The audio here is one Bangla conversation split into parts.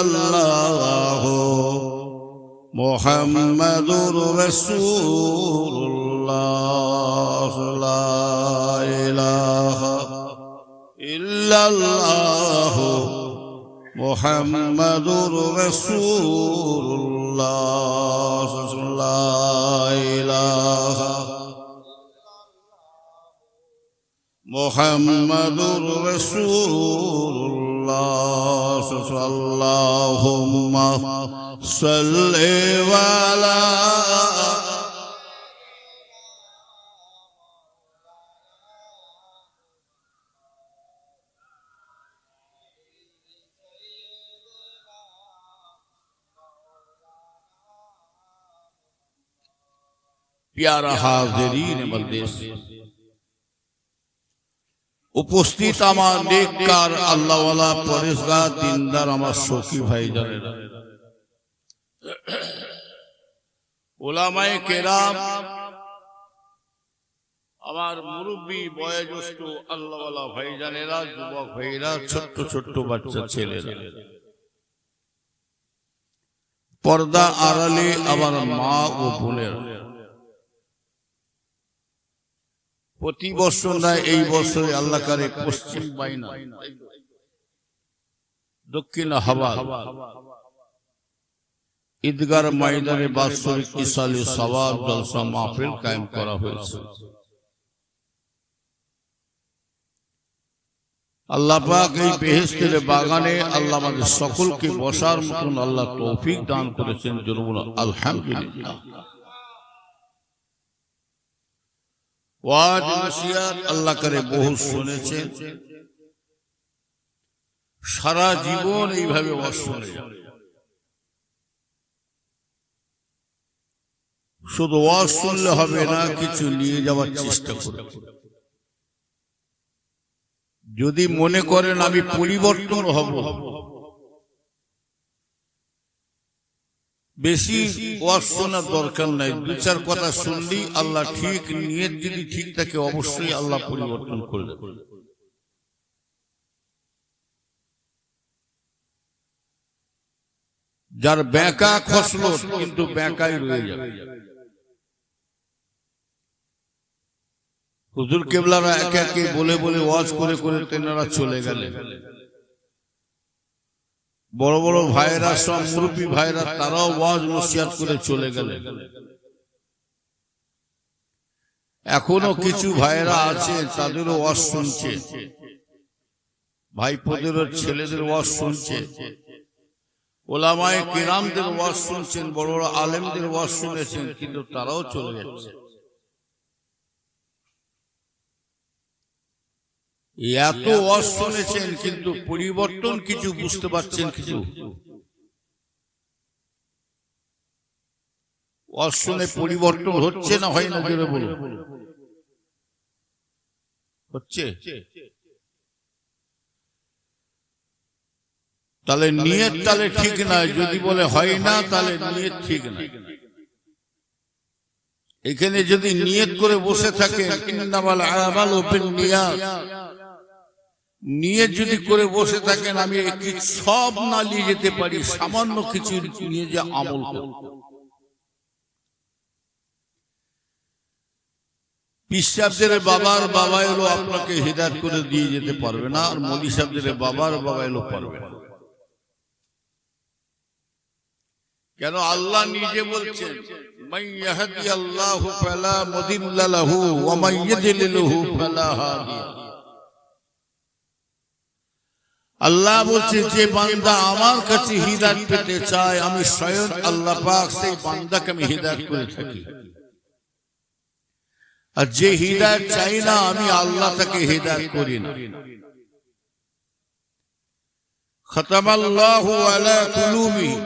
ইল্লাল্লাহু মুহাম্মাদুর রাসূলুল্লাহ লা ইলাহা ইল্লাল্লাহু মুহাম্মাদুর রাসূলুল্লাহ লা ইলাহা মুহাম্মাদুর রাসূলুল্লাহ সাল্লাল্লাহুম্মা সাল্লি ওয়ালা प्यारा हाज़रीन मजलिस उपस्थित আমার নেককার আল্লাহওয়ালা পরেশগার দিনদার আমার সখী ভাইজানেরা, উলামায়ে কেরাম, আমার মুরব্বী বয়োজ্যেষ্ঠ আল্লাহওয়ালা ভাইজানেরা, যুবক ভাইরা, ছোট্ট ছোট্ট বাচ্চা ছেলেরা, পর্দা আড়ালে আমার মা ও বোনেরা, প্রতি বছর না এই বছরে আল্লাহ কারে পশ্চিম বাইনা দক্ষিণ হাওয়া ঈদগার ময়দানে বাৎসরিক ইসালে সওয়াব জলসা মাহফিল কায়েম করা হয়েছে। আল্লাহ পাক এই বেহেশতের বাগানে আল্লাহ আমাদের সকলকে বসার মতন আল্লাহ তৌফিক দান করেছেন। জরুর আলহামদুলিল্লাহ। ওয়াজ নসিহত আল্লাহ করে বহু শুনেছেন, সারা জীবন এইভাবে ওয়াজ শুনে যাবে। শুধু ওয়াজ শুনলে হবে না, কিছু নিয়ে যাওয়ার চেষ্টা করুন। যদি মনে করেন আমি পরিবর্তন হব, বেশি ওয়াজ শোনার দরকার নাই, দু চার কথা শুনলেই আল্লাহ ঠিক, নিয়ত যদি ঠিক থাকে অবশ্যই আল্লাহ পরিবর্তন করে দেবে। যার ব্যাকা খসলো কিন্তু ব্যাকাই রয়ে যাবে। হুজুর কেবলারা একে একে বলে বলে ওয়াজ করে করে তেনারা চলে গেলেন। বড় বড় ভাইরা, সব মুরব্বী ভাইরা, তারাও ওয়াজ নসিহত করে চলে গেলেন। এখনো কিছু ভাইরা আছে, তাদেরও ওয়াজ শুনছে, ভাইপোদেরও ছেলেদের ওয়াজ শুনছে, উলামায়ে কিরামদের ওয়াজ শুনছেন, বড় বড় আলেমদের ওয়াজ শুনেছেন, কিন্তু তারাও চলে যাচ্ছে। এত ওয়াজ শুনেছেন কিন্তু পরিবর্তন কিছু বুঝতে পারছেন? কিছু ওয়াজ শুনে পরিবর্তন হচ্ছে না হয় না? জোরে বলুন, হচ্ছে? তাহলে নিয়ত তাহলে ঠিক নাই। যদি বলে হয় না, তাহলে নিয়ত ঠিক না। এখানে যদি নিয়ত করে বসে থাকে, ইন্নামাল আমালু বিন্নিয়াত, নিয়ে যদি করে বসে থাকেন আমি সব না নিয়ে যেতে পারি, সামান্য কিছু নিয়ে যে আমল করব। পীর সাহেবদের বাবার বাবা এলো আপনাকে হিদায়াত করে দিয়ে যেতে পারবে না, আর মৌলভী সাহেবদের বাবার বাবা এলো পারবে না। কেন? আল্লাহ নিজে বলছেন, মান ইয়াহদিয়াল্লাহু ফালা মুদিল্লা লাহু ওয়া মান ইউদ্লিলহু ফালা হাদিয়া। আল্লাহ বলছে, যে বান্দা আমার কাছে হিদায়াত পেতে চায়, আমি স্বয়ং আল্লাহ পাক সেই বান্দাকে আমি হিদায়াত করে থাকি। আর যে হিদায়াত চাই না, আমি আল্লাহ তাকে হিদায়াত করি না। খতামাল্লাহু আলা কুলুবিহিম,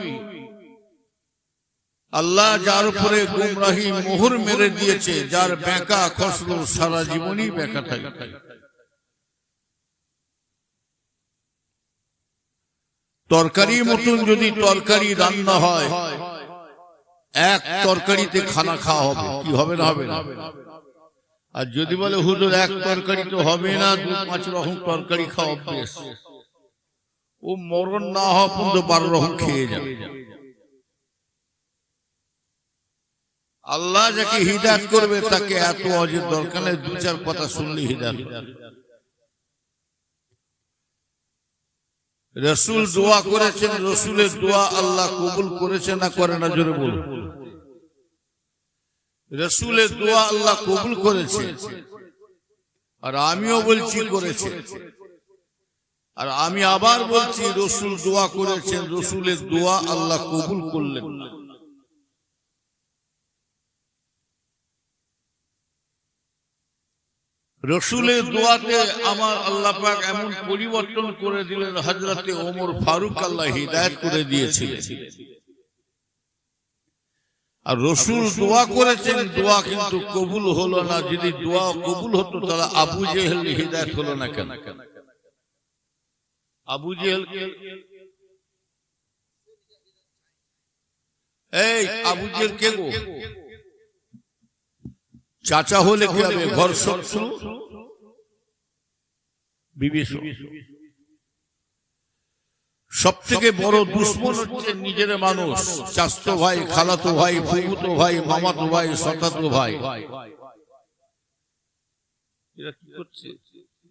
আল্লাহ যার উপরে গুমরাহি মোহর মেরে দিয়েছে, যার বেঁকা খসলো সারা জীবনই বেঁকা থাকে। তরকারি মতন যদি তরকারি রান্না হয়, এক তরকারিতে খানা খাওয়া হবে, কি হবে না? হবে না। আর যদি বলে হুজুর এক তরকারি তো হবে না, 2-5 রকম তরকারি খাওয়া অভ্যেস, ও মরণ না হওয়া পর্যন্ত 12 রকম খেয়ে যাবে। আল্লাহ যাকে হিদায়াত করবে তাকে এত অজের দরকার নেই, 2-4 কথা শুনলে হিদায়াত। রাসূল দোয়া করেছেন, রাসূলের দোয়া আল্লাহ কবুল করেছে না করে না, জোরে বলুন। রাসূলের দোয়া আল্লাহ কবুল করেছে, আর আমিও বলছি করেছে। আর আমি আবার বলছি রাসূল দোয়া করেছেন, রাসূলের দোয়া আল্লাহ কবুল করলেন না। রাসূলের দোয়াতে আমার আল্লাহ পাক এমন পরিবর্তন করে দিলেন, হযরতে ওমর ফারুক আল্লাহ হিদায়াত করে দিয়েছিলেন। আর রাসূল দোয়া করেছেন, দোয়া কিন্তু কবুল হলো না। যদি দোয়া কবুল হতো তাহলে আবু জেহেল হিদায়াত হলো না কেন? আবু জেহেল, এই আবু জেহেল কে গো? চাচা হলে কি হবে? ঘর শত্রু বিভীষণ। সব থেকে বড় দুশ্মন হচ্ছে নিজের মানুষ, চাচতো ভাই, খালাতো ভাই, ফুফুতো ভাই, মামাতো ভাই, সতাতো ভাই। এরা কি করছে?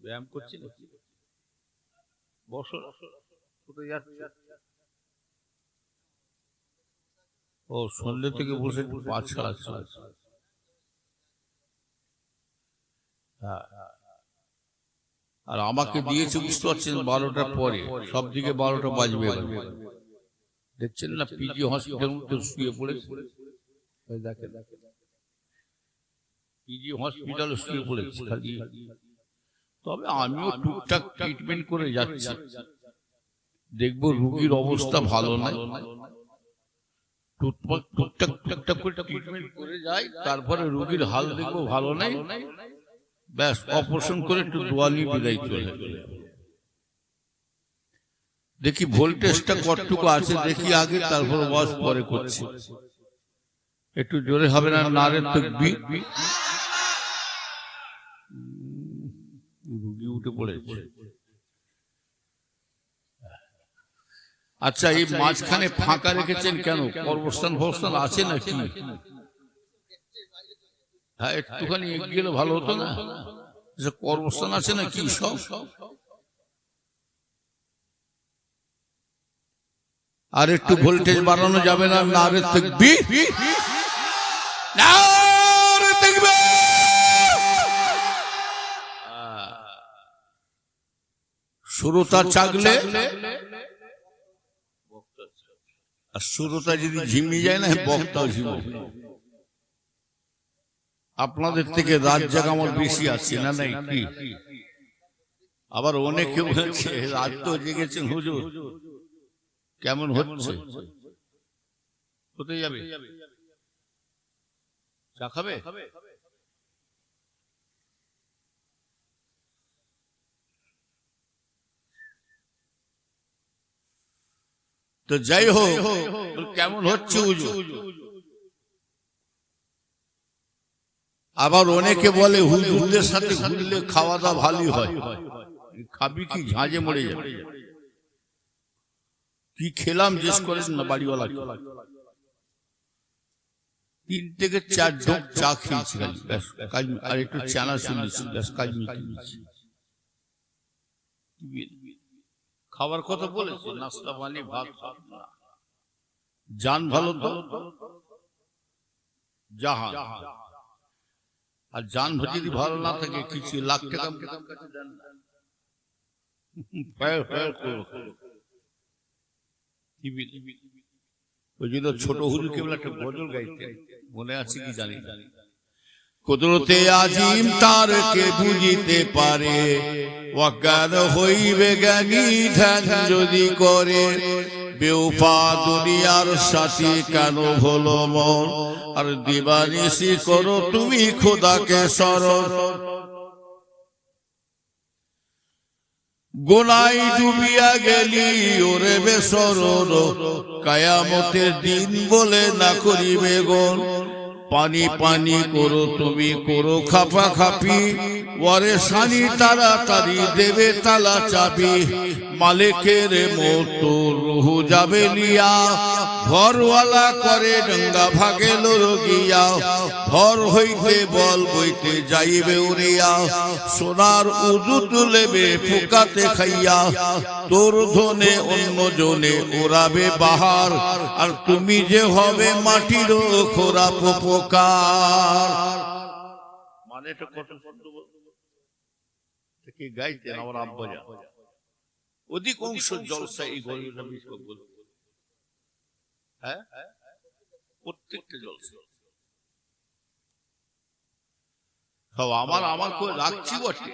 ব্যায়াম করছে নাকি? বসো, কোথায় যাচ্ছে? ও সন্ধ্যে থেকে বসে পা ছাড়াচ্ছে। আর আমাকে দিয়েছে বুঝতে পারছেন 12টার পরে, সব দিকে 12টা বাজবে। দেখছেন না পিজি হসপিটাল মধ্যে শুয়ে পড়েছে, দেখেন পিজি হসপিটালে শুয়ে পড়েছে খালি। তবে আমিও টুকটাক ট্রিটমেন্ট করে যাচ্ছি, দেখবো রোগীর অবস্থা ভালো নাই, টুকটাক টুকটাক করে ট্রিটমেন্ট করে যাই, তারপরে রোগীর হাল দেখবো ভালো নাই, ব্যাস অপারেশন করে একটু দোয়া নিয়ে বিদায় চলে। দেখি ভোল্টেজটা কতটুকু আছে দেখি আগে, তারপর ওয়াজ পরে করছি। একটু জোরে হবে না? নারে তাকবীর। রুগী উঠে পড়েছে। আচ্ছা, এই মাঝখানে ফাঁকা রেখেছেন কেন? কর্মস্থান ফরস্থান আছে নাকি? হ্যাঁ, একটুখানি এগিয়ে গেলে ভালো হতো না? কর্মস্থান আছে নাকি সব? আর একটু ভোল্টেজ বাড়ানো যাবে না? নারে তাকবীর, নারে তাকবীর। শ্রোতা জাগলে, আর শ্রোতা যদি ঝিমিয়ে যায় না, বক্তাও ঝিমাবে। আপনাদের থেকে রাত জাগা আমার বেশি আছে না নাই কি? আবার অনেকে বলছে রাত তো জেগেছেন হুজুর, কেমন হচ্ছে? কোথায় যাবে? চা খাবে? তো যাই হোক, কেমন হচ্ছে হুজুর? আবার অনেকে বলে হুজুরদের সাথে ঘুরলে খাওয়া দাওয়া ভালোই হয়। খাবি কি? ঝাঁঝে মরে যাবে। কি খেলাম জিজ্ঞেস করেন না বাড়িওয়ালা। 3 থেকে 4 ঢোক চা খেয়েছি, আর একটু চানা শুনেছি, ব্যাস কাজ মিটিয়েছি। খাবার কথা বলেছে, নাস্তা পানি ভাত। জান ভালো তো জাহান, আর জান যদি ভালো না থাকে কিছু লাখ টাকা ওই জন্য ছোট হুজুরকে বলে একটা গজল গাইতে, মনে আছে কি জানি না। কুদরতে আজিম তার কে বুঝিতে পারে, অজ্ঞান হইবে জ্ঞানী ধ্যান যদি করে। বেউফা দুনিয়ার সাথী কেন হলো মন, আর দিবানিশি করো তুমি খোদাকে স্মরণ। গোনাই ডুবিয়া গেলি ওরে বেসরণ, কায়ামতের দিন বলে না করিবে গণ। পানি পানি করো তুমি, করো খাপা খাপি, ওরে সানি তাড়াতাড়ি দেবে তালা চাবি, মালিকের মতো রুহু যাবে লিয়া, ঘরওয়ালা করে ডঙ্গা ভাগেল রোগিয়া, ঘর হইতে বল বইতে যাইবে উড়িয়া, সোনার উজু তুলেবে ফুকাতে খাইয়া, তোর ধনে অন্য জনে ওড়াবে বাহার, আর তুমি যে হবে মাটির খোরা পোকার। মানে এটা কত সুন্দর কি গাইতেন আমার আব্বাজা। অধিকাংশ জলসা এই গরিব নবী কবুল, হ্যাঁ প্রত্যেকটা জলসা সব আমার আমার করে রাখছি বটে।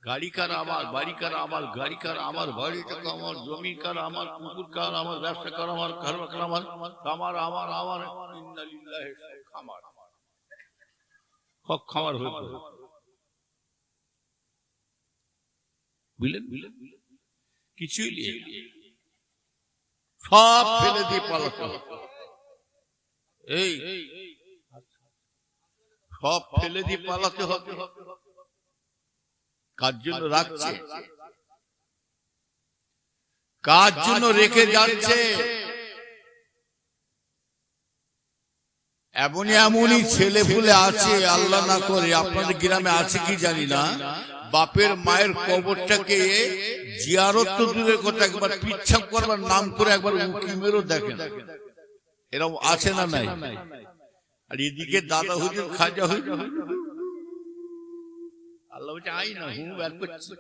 গাড়ি কার আমার, বাড়ি কার আমার, গাড়ি কার আমার, বাড়ি টাকা আমার, জমি কার আমার, পুকুর কার আমার, ব্যবসা কার আমার, কারবার কার আমার, খামার আমার আমার, ইন্নালিল্লাহি খামার হক খামার হয়ে পড়ে। বুঝলেন বুঝলেন কিছুই নিয়ে সব ফেলে দিয়ে পালাতে হবে। এই সব ফেলে দিয়ে পালাতে হবে। কার জন্য রাখছে, কার জন্য রেখে যাচ্ছে। এমনই এমনই ছেলে ফুলে আছে, আল্লাহ না করে আপনাদের গ্রামে আছে কি জানি না, বাপের মায়ের কবরটাকে জিয়ারত তো দূরের কথা, একবার পিচ্ছাপ করবার নাম করে একবার উকি মেরেও দেখেন। এরকম আছে না নাই? আর এদিকে দাদা হুজুর খাজা হুজুর আল্লাহ বলছে আই না, হু বের করছি,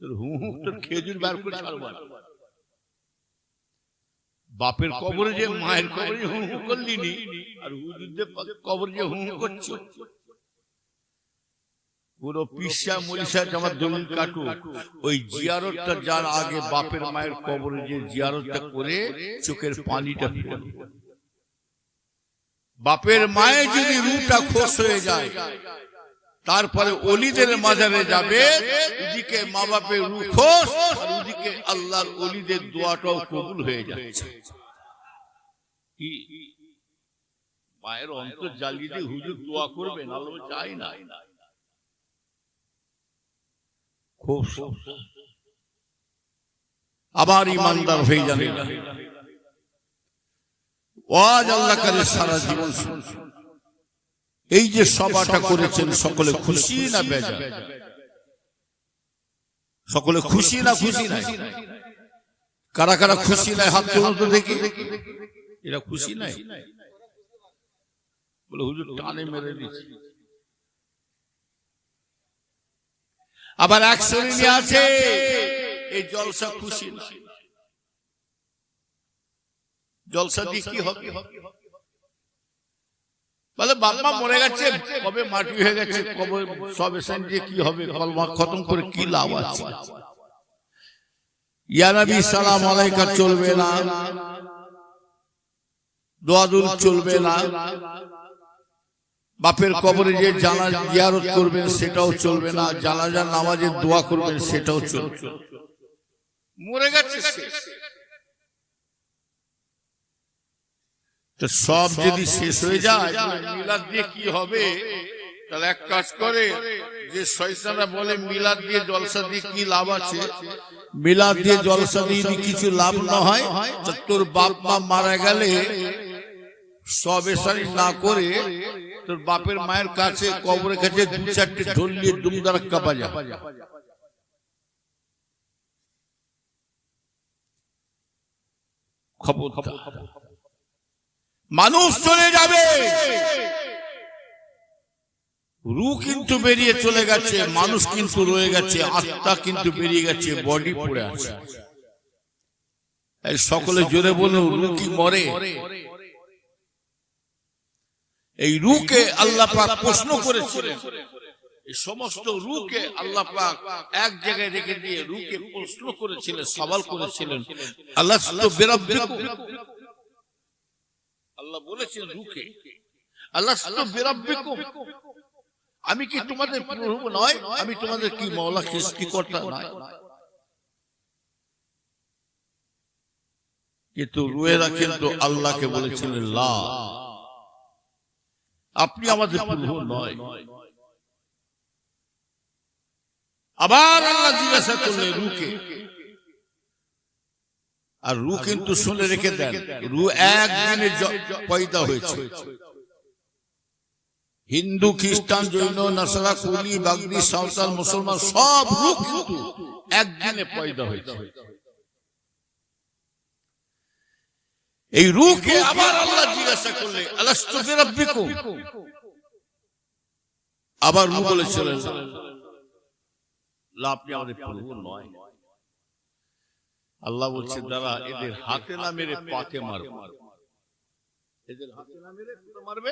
তোর হু হু তোর খেজুর বের করে ছাড়বো। বাপের কবরে যে মায়ের কবরে হু হু করলি নি, আর হুজুরদের কবরে যে হু হু করছো। পুরো পিসা মরিসা আমার দলিল কাটু, ওই জিয়ারতটা যার আগে বাপের মায়ের কবরে যে জিয়ারতটা করে চোখের পানিটা ফেলে। বাপের মায়ের যদি রূপটা খোশ হয়ে যায়, তারপরে অলিদের মাজারে যাবে, ওদিকে মা বাপের রূপ খোশ, আর ওদিকে আল্লাহর অলিদের দোয়াটাও কবুল হয়ে যাচ্ছে। কি মায়ের অন্তর জ্বালিয়ে দিয়ে হুজুর দোয়া করবেন, আল্লাহ চাই না। খুব আবার ইমানদার হয়ে যাবে। ওয়াজ আল্লাহ করে সারা জীবন। এই যে সভাটা করেছেন, সকলে খুশি না বেজার? সকলে খুশি না খুশি নাই? কারা কারা খুশি নাই হাত তুলুন তো দেখি। এরা খুশি নাই বলে হুজুর টানে মেরে দিচ্ছে। আবার এক শ্রেণী আছে এই জলসা খুশি না। জলসা দিয়ে কি হবে? বলে বাবা মরে গেছে, কবে মাটি হয়ে গেছে, কবে সব এসে দিয়ে কি হবে, কলমা খতম করে কি লাভ আছে? ইয়া নবী সালাম আলাইকা চলবে না, দোয়া দুরূদ চলবে না, বাপের কবরে যে জানাজা জিয়ারত করবেন সেটাও চলবে না, জানাজার নামাজে দোয়া করবেন সেটাও চলবে না। মরে গেছে তো সব যদি শেষ হয়ে যায়, মিলাদ দিয়ে কি হবে? তাহলে এক কাজ করে, যে শয়তানরা বলে মিলাদ দিয়ে জলসা দিয়ে কি লাভ আছে, মিলাদ দিয়ে জলসা দিয়ে কিছু লাভ না হয়, তো তোর বাপ মা মারা গেলে সব এসারি না করে তোর বাপের মায়ের কাছে কবরের কাছে দু চারটে ঢোল নিয়ে দুমদারাক্কা বাজা। খবর মানুষ চলে যাবে, রূহ কিন্তু বেরিয়ে চলে গেছে, মানুষ কিন্তু রয়ে গেছে, আত্মা কিন্তু বেরিয়ে গেছে, বডি পড়ে আছে। সকলে জোরে বলুন, রূহ কি মরে? এই রূহকে আল্লাহ পাক প্রশ্ন করেছিলেন। এই সমস্ত রূহকে আল্লাহ পাক এক জায়গায় রেখে দিয়ে রূহকে প্রশ্ন করেছিলেন, সওয়াল করেছিলেন। আলাস্তু বিরাব্বিকুম, আল্লাহ বলেছেন রূহকে, আলাস্তু বিরাব্বিকুম, আমি কি তোমাদের প্রভু নয়? আমি তোমাদের কি মাওলা সৃষ্টিকর্তা নয়? কিন্তু রূহেরা কিন্তু আল্লাহকে বলেছিলেন লা, আপনি আমাদের প্রভু নয়। আবার আল্লাহ জিজ্ঞাসা করলেন রুকে, আর রু কিন্তু শুনে রেখে দেন, রু একদিনে পয়দা হয়েছে। হিন্দু, খ্রিস্টান, জৈন, নাসারা, কুলি, বাগদি, সাঁওতাল, মুসলমান সব রু কিন্তু একদিনে পয়দা হয়েছে। এই রুকে আবার আল্লাহ জিজ্ঞাসা করলেন আলাস্তু বিরাব্বিকুম, আবার রু বলেছিলেন না, আপনি আমাদের প্রভু নয়। আল্লাহ বলছে দাঁড়া, এদের হাতে না মেরে পাতে মারবে, এদের হাতে না মেরে মারবে।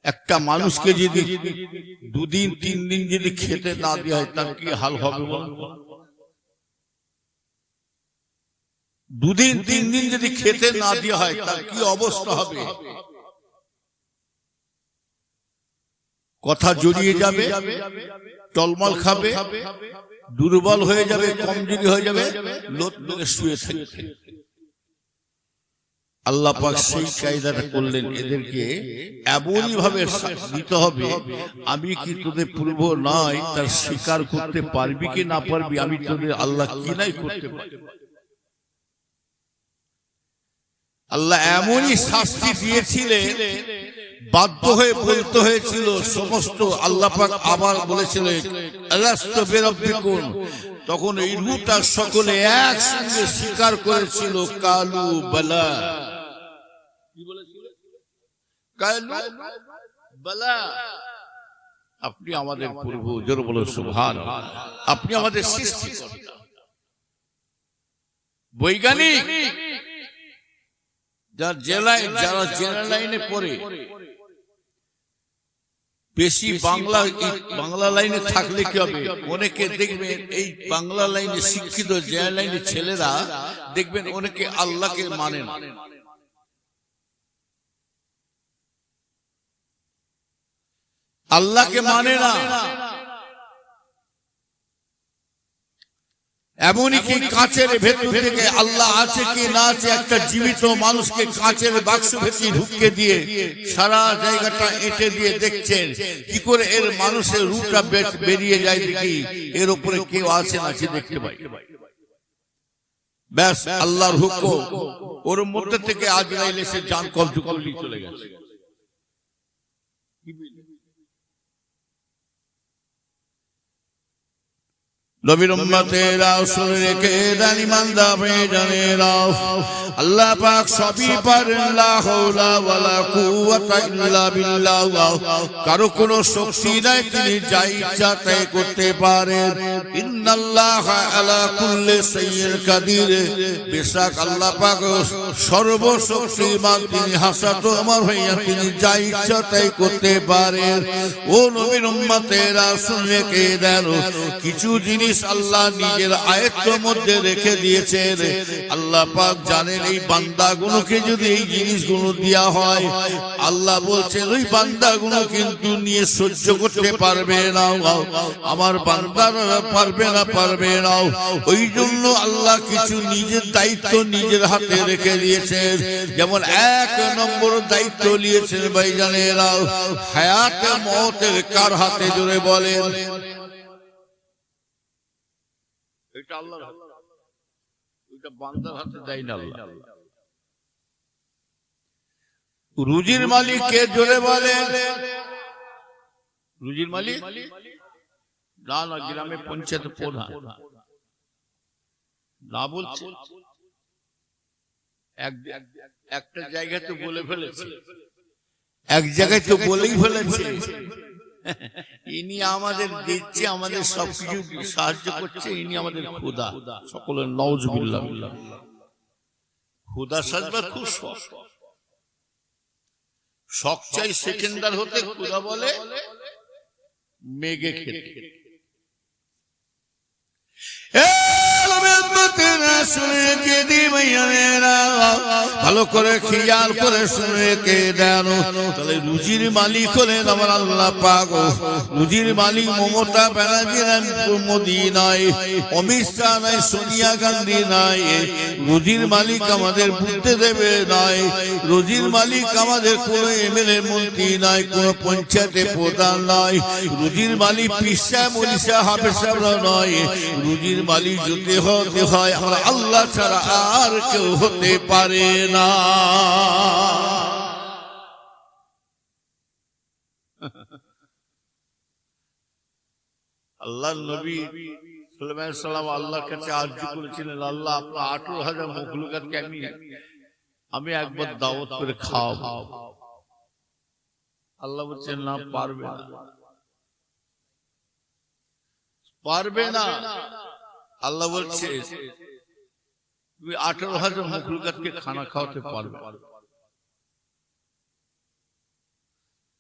একটা মানুষকে যদি 2 দিন 3 দিন যদি খেতে না দেওয়া হয় তার কি হাল হবে বল? 2 দিন 3 দিন যদি খেতে না দেওয়া হয় তার কি অবস্থা হবে? কথা জড়িয়ে যাবে, টলমল খাবে, দুর্বল হয়ে যাবে, কমজোরি হয়ে যাবে, লোট মেরে শুয়ে থাকবে। আল্লাহ পাক সেই কায়দাটা করলেন, এদেরকে এমনই ভাবে দিতে হবে, আমি কি তোদের পূর্ব নয়, তার স্বীকার করতে পারবি কি না পারবি, আমি তোদের আল্লাহ কি নাই করতে পারি। আল্লাহ এমনই শাস্তি দিয়েছিলেন, বাধ্য হয়ে বলতে হয়েছিল সমস্ত। আল্লাহ পাক আবার বলেছিলেন আলাস্তু বিরাব্বিকুম, তখন এই রূপটা সকলে একসঙ্গে স্বীকার করেছিল, কালু বালা। কি বলেছিল? কালু বালা, আপনি আমাদের প্রভু। জোরে বলো সুবহানাল্লাহ। আপনি আমাদের সৃষ্টিকর্তা। বৈজ্ঞানিক যারা জেনারেল লাইনে পড়ে, বেশি বাংলা লাইনে থাকলে কি হবে, অনেকে দেখবেন এই বাংলা লাইনে শিক্ষিত জেনারেল লাইনে ছেলেরা দেখবেন অনেকে আল্লাহকে মানে না। আল্লাহকে মানে না, এমনকি কাঁচের ভেতর থেকে আল্লাহ আছে কি না আছে একটা জীবিত মানুষকে কাঁচের বাক্স ভেতরে ঢুকিয়ে দিয়ে সারা জায়গাটা এঁটে দিয়ে দেখছেন কি করে এর মানুষের রূপটা বেরিয়ে যায়, দেখি এর উপরে কেউ আছে নাকি দেখতে পাই। ব্যাস আল্লাহর হুকুম, ওর মধ্যে থেকে আজরাইল এসে জান কবজ করে চলে গেছে। নবীর উম্মতেরা শুনে রেখে দেন, ইমানদার জানেরা, আল্লাহ পাক সবই পারেন, লা হাওলা ওয়ালা কুওয়াতা ইল্লা বিল্লাহ। কারো কোনো শক্তি নাই, তিনি যা ইচ্ছা তাই করতে পারেন। ইন্নাল্লাহা আলা কুল্লি শাইইন কাদির, বেশক আল্লাহ পাক সর্বশক্তিমান, তিনি হাসাতো আমার ভাইয়া, তিনি যা ইচ্ছা তাই করতে পারেন। ও নবীর উম্মতেরা শুনে রেখে দেন, কিছু জিনিস আল্লাহ নিজের আয়াতের মধ্যে রেখে দিয়েছেন। আল্লাহ পাক জানেন এই বান্দাগুলোকে যদি এই জিনিসগুলো দেয়া হয়, আল্লাহ বলছেন ওই বান্দাগুলো কিন্তু নিয়ে সহ্য করতে পারবে না, আমার বান্দারা পারবে না। ওই জন্য আল্লাহ কিছু নিজের দায়িত্ব নিজের হাতে রেখে দিয়েছেন। যেমন 1 নম্বর দায়িত্ব নিয়েছেন ভাইজানেরা, হায়াত মওতের কার হাতে, জোরে বলেন। এটা আল্লাহর হাতে, এটা বান্দার হাতে দেয় না আল্লাহ। রুজির মালিক কে, জোরে বলেন। রুজির মালিক না, গ্রামে পঞ্চায়েত প্রধান না বলছে, একটা জায়গায় তো বলে ফেলেছে, এক জায়গায় তো বলেই ফেলেছে, ইনি আমাদের দিচ্ছে, আমাদের সবকিছু সাহায্য করছে, ইনি আমাদের খোদা। সকলের নাউজুবিল্লাহ। খোদা সাজবা খুব শখ চাই, সেকেন্ডার হতে খোদা বলে মেঘে খেতে। ভালো করে খেয়াল করে শুনে কে দেন তাহলে রুজির মালিক হলেন আমার আল্লাহ পাক রুজির মালিক মমতা ব্যানার্জি মোদী নয় অমিত শাহ নয় সোনিয়া গান্ধী নয় রুজির মালিক আমাদের বুদ্ধদেবে নয় রুজির মালিক আমাদের কোন এমএলএ মন্ত্রী নয় কোন পঞ্চায়েতে প্রধান নয় রুজির মালিক পিসা মনীষা হাফেজ সাহেব নয় রুজির মালিক যদি হতে হয় আমরা আল্লাহ ছাড়া আর কেউ হতে পারে না আল্লাহ নবী সুলাইমান সালাম আল্লাহর কাছে আরজি করেছিলেন আল্লাহ আপনার 18,000 মখলুকাতকে আমি একবার দাওয়াত করে খাওয়াবো আল্লাহ বলছেন না পারবে না আল্লাহ বলছে তুমি 18,000 মখলুকাতকে খানা খাওয়াতে পারবে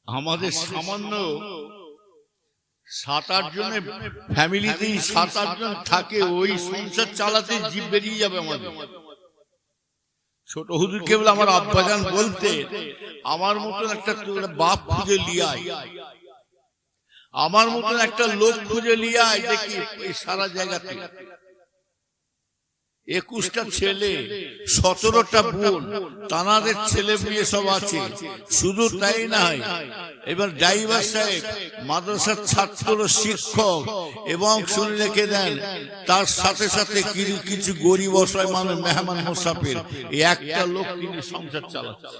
আমাদের সামান্য 7-8 জনের ফ্যামিলিতেই 7-8 জন থাকে ওই সংসার চালাতে জীব বেরিয়ে যাবে আমাদের ছোট হুজুর কেবল আমার আব্বাজান বলতে আমার মতন একটা বাপ খুঁজে লিয়ায় আমার মতন একটা লোক খুঁজে লিয়ায় দেখি সারা জায়গাতে 21টা ছেলে 17টা বোন তানাদের ছেলে মেয়ে সব আছে শুধু তাই নাই এবার ড্রাইভার সাহেব মাদ্রাসার ছাত্র শিক্ষক এবং শুনে রেখে দেন তার সাথে সাথে কিছু গরিব অসহায় মানুষ মেহমান মুসাফির একটা লোক তিনি সংসার চালাচ্ছে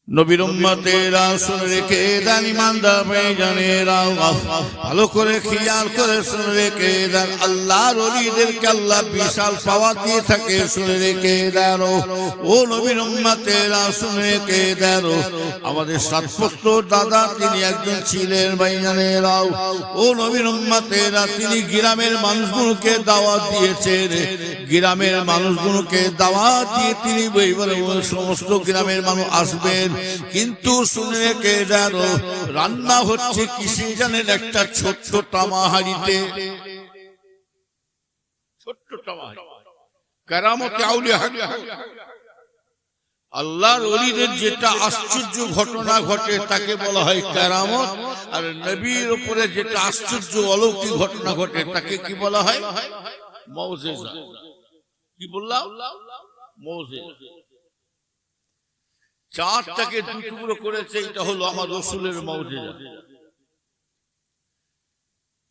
নবীর উম্মতেরা শুনে রেখে দেন ইমানদার ভাইজানেরা ভালো করে খেয়াল করে শুনে রেখে দেন আল্লাহর ওলিদেরকে আল্লাহ বিশাল পাওয়ার দিয়ে থাকে শুনে রেখে দেন ও নবীর উম্মতেরা শুনে রেখে দেন আমাদের সাতপুত্র দাদা তিনি একজন ছিলেন ভাইজানেরা ও নবীর উম্মতেরা তিনি গ্রামের মানুষগুলোকে দাওয়াত দিয়েছেন গ্রামের মানুষগুলোকে দাওয়াত দিয়ে তিনি সমস্ত গ্রামের মানুষ আসবেন কিন্তু শুনে রেখে জানো রান্না হচ্ছে কিসে জানেন একটা ছোট্ট তামাহাড়িতে ছোট্ট তামাহাড়ি কেরামতে আউলিয়া আল্লাহর ওলিদের যেটা আশ্চর্য ঘটনা ঘটে তাকে বলা হয় কেরামত আর নবীর উপরে যেটা আশ্চর্য অলৌকিক ঘটনা ঘটে তাকে কি বলা হয় মুজিজা কি বললাম মুজিজা চাঁদটাকে 2 টুকরো করেছে এটা হলো আমার রাসূলের মুজিজা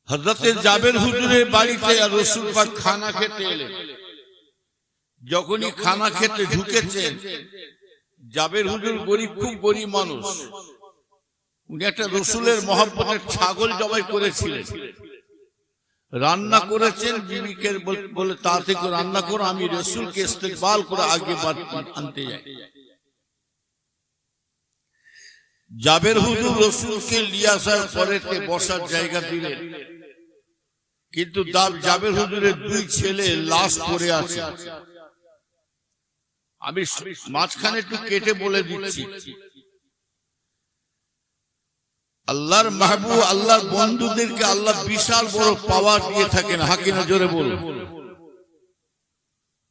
হযরতে জাবের হুজুরের বাড়িতে রাসূল পাক খানা খেতে এলেন যখনই খানা খেতে ঢুকেছেন জাবের হুজুর গরিব খুব গরিব মানুষ উনি একটা রাসূলের মহব্বতের ছাগল জবাই করেছিলেন রান্না করেছেন বিবিকে বলে তাতে করে রান্না করো আমি রাসূলকে ইস্তেকবাল করে আগে আনতে যাই জাবের হুজুর রাসূলকে নিয়ে আসার পরেতে বসার জায়গা দিলেন কিন্তু জাবের হুজুরের 2 ছেলে লাশ পড়ে আছে আমি মাঝখানে একটু কেটে বলে দিচ্ছি আল্লাহর মাহবুব আল্লাহর বন্ধুদেরকে আল্লাহ বিশাল বড় পাওয়ার দিয়ে থাকেন হাকিনা জোরে বলুন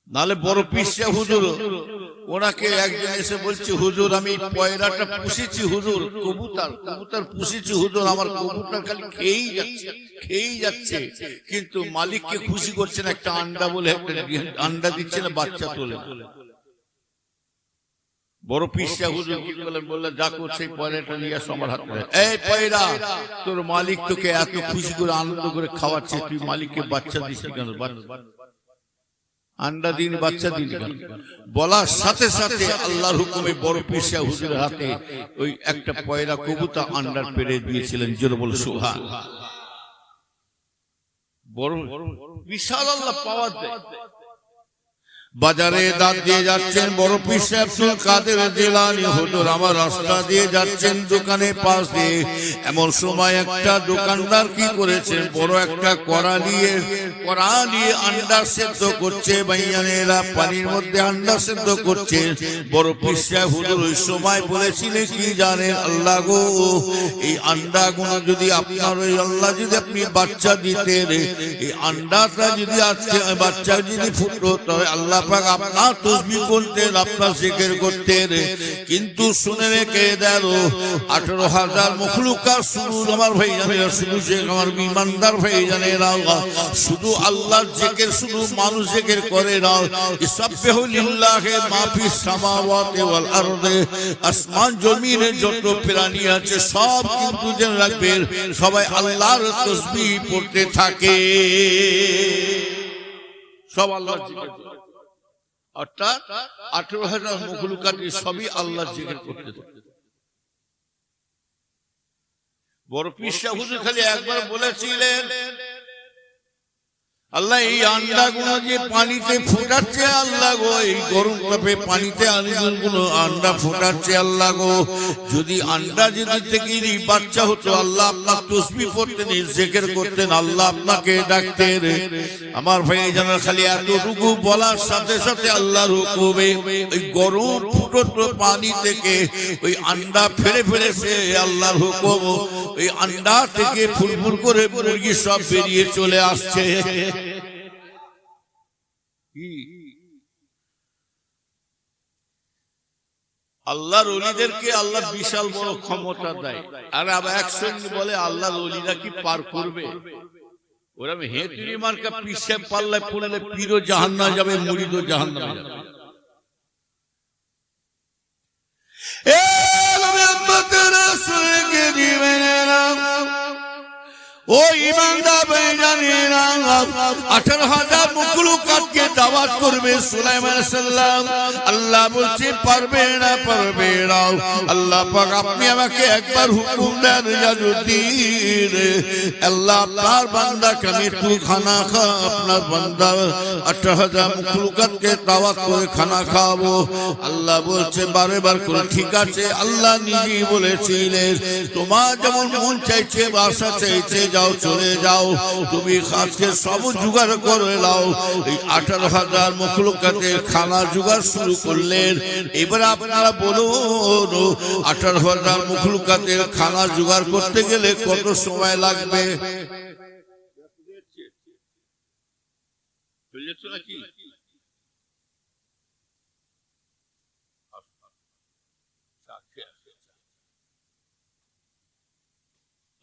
নালে বড় পিসা হুজুর ওনাকে একজন এসে বলছে হুজুর আমি পয়রাটা পুষেছি হুজুর কবুতর পুষেছি হুজুর আমার কবুতর খালি খেয়েই যাচ্ছে কিন্তু মালিককে খুশি করছেন একটা আন্ডা বলে একটা আন্ডা দিচ্ছে না বাচ্চা তোলে বড় পিসা হুজুর কি বললেন দেখো সেই পয়রাটা নিয়ে আসো আমার হাতে এই পয়রা তোর মালিক তোকে এত খুশি করে আনন্দ করে খাওয়াচ্ছে তুই মালিককে বাচ্চা দিস কেন আন্ডা দিন বাচ্চা দিন বলার সাথে সাথে আল্লাহর হুকুমে বড় পিসা হুজুরের হাতে ওই একটা পয়রা কবুতর আন্ডার পেড়ে দিয়েছিলেন জোরে বলে সুবহান বড় বিশাল আল্লাহ পাওয়ার দেয় বাজারে দাঁত দিয়ে যাচ্ছেন, বড় পীর সাহেব আব্দুল কাদের জিলানী হুজুর আমার রাস্তা দিয়ে যাচ্ছেন দোকানে পাশ দিয়ে। এমন সময় একটা দোকানদার কি করেছেন, বড় একটা কড়া নিয়ে আন্ডা সেদ্ধ করছে। ভাইয়ানেরা পানির মধ্যে আন্ডা সেদ্ধ করছে। বড় পীর সাহেব হুজুর ওই সময় বলেছিলেন কি জানেন, আল্লাহ গো এই আন্ডা গুলো যদি আপনার ওই আল্লাহ যদি আপনি বাচ্চা দিতেন, এই আন্ডাটা যদি আজকে বাচ্চা যদি ফুটতো তবে আল্লাহ পাক আপনার তাসবিহ করতেন, আপনার জিকির করতেন। কিন্তু শুনে রেখে দেন 18,000 মখলুকাত শুধু আমার ভাইজানেরা, শুধু যে আমার ইমানদার ভাইজানেরা শুধু আল্লাহর জিকির, শুধু মানুষ জিকির করে না। ইসাব্বিহু লিল্লাহি মা ফিস সামাওয়াতি ওয়াল আরদি, আসমান জমিনে যত প্রাণী আছে সব কিন্তু জেনে রাখবেন সবাই আল্লাহর তাসবিহ পড়তে থাকে, সব আল্লাহর জিকির। অর্থাৎ 18,000 মখলুকাত সবই আল্লাহর জিকির করতে থাকে। বড় পীর সাহেব হুজুর খালি একবার বলেছিলেন, আল্লাহ এই আন্ডা গুলো যে পানিতে ফোটাচ্ছে আল্লাহ গো, এই গরম তাপে পানিতে গুলো আন্ডা ফোটাচ্ছে আল্লাহ গো, যদি আন্ডা যদি থেকে বাচ্চা হতো আল্লাহ আপনার তাসবিহ পড়তেন, জিকির করতেন, আল্লাহ আপনাকে ডাকতেন। আমার ভাই জানার খালি এতটুকু বলার সাথে সাথে আল্লাহর হুকুমে ওই গরম ফুটন্ত পানি থেকে ওই আন্ডা ফেলে ফেলেছে আল্লাহর হুকুম, ওই আন্ডা থেকে ফুলফুল করে মুরগি সব বেরিয়ে চলে আসছে। আল্লাহর ওলিদেরকে আল্লাহ বিশাল বড় ক্ষমতা দেয়। আর আবার একসঙ্গে বলে আল্লাহর ওলিরা কি পার করবে? ওরা হেঁটুরি মার্কা পীর সাহেব পাল্লায় পড়লে পীরও জাহান্নামে যাবে, মুরিদও জাহান্নামে যাবে। ও ইমানদার ভাইজানেরা 18,000 মখলুকাতকে দাওয়াত করবে সুলাইমান আলাইহিস সালাম। আল্লাহ বলছে পারবে না, পারবে না। আল্লাহ পাক আপনি আমাকে একবার হুকুম দেন ইয়াজুদ্দিন, আল্লাহ আপনার বান্দাকে আমি একটু খানা খা, আপনার বান্দা 18,000 মখলুকাতকে দাওয়াত করে খানা খাওয়াবো। আল্লাহ বলছে বারে বার করে ঠিক আছে। আল্লাহ নিজেই বলেছিলেন তোমার যেমন মন চাইছে, আশা চাইছে, যাও চলে যাও, তুমি আজকে সব জোগাড় করে নাও। এই 18,000 মখলুকাতের খানা জোগাড় শুরু করলেন। এবার আপনারা বলুন 18,000 মখলুকাতের খানা জোগাড় করতে গেলে কত সময় লাগবে?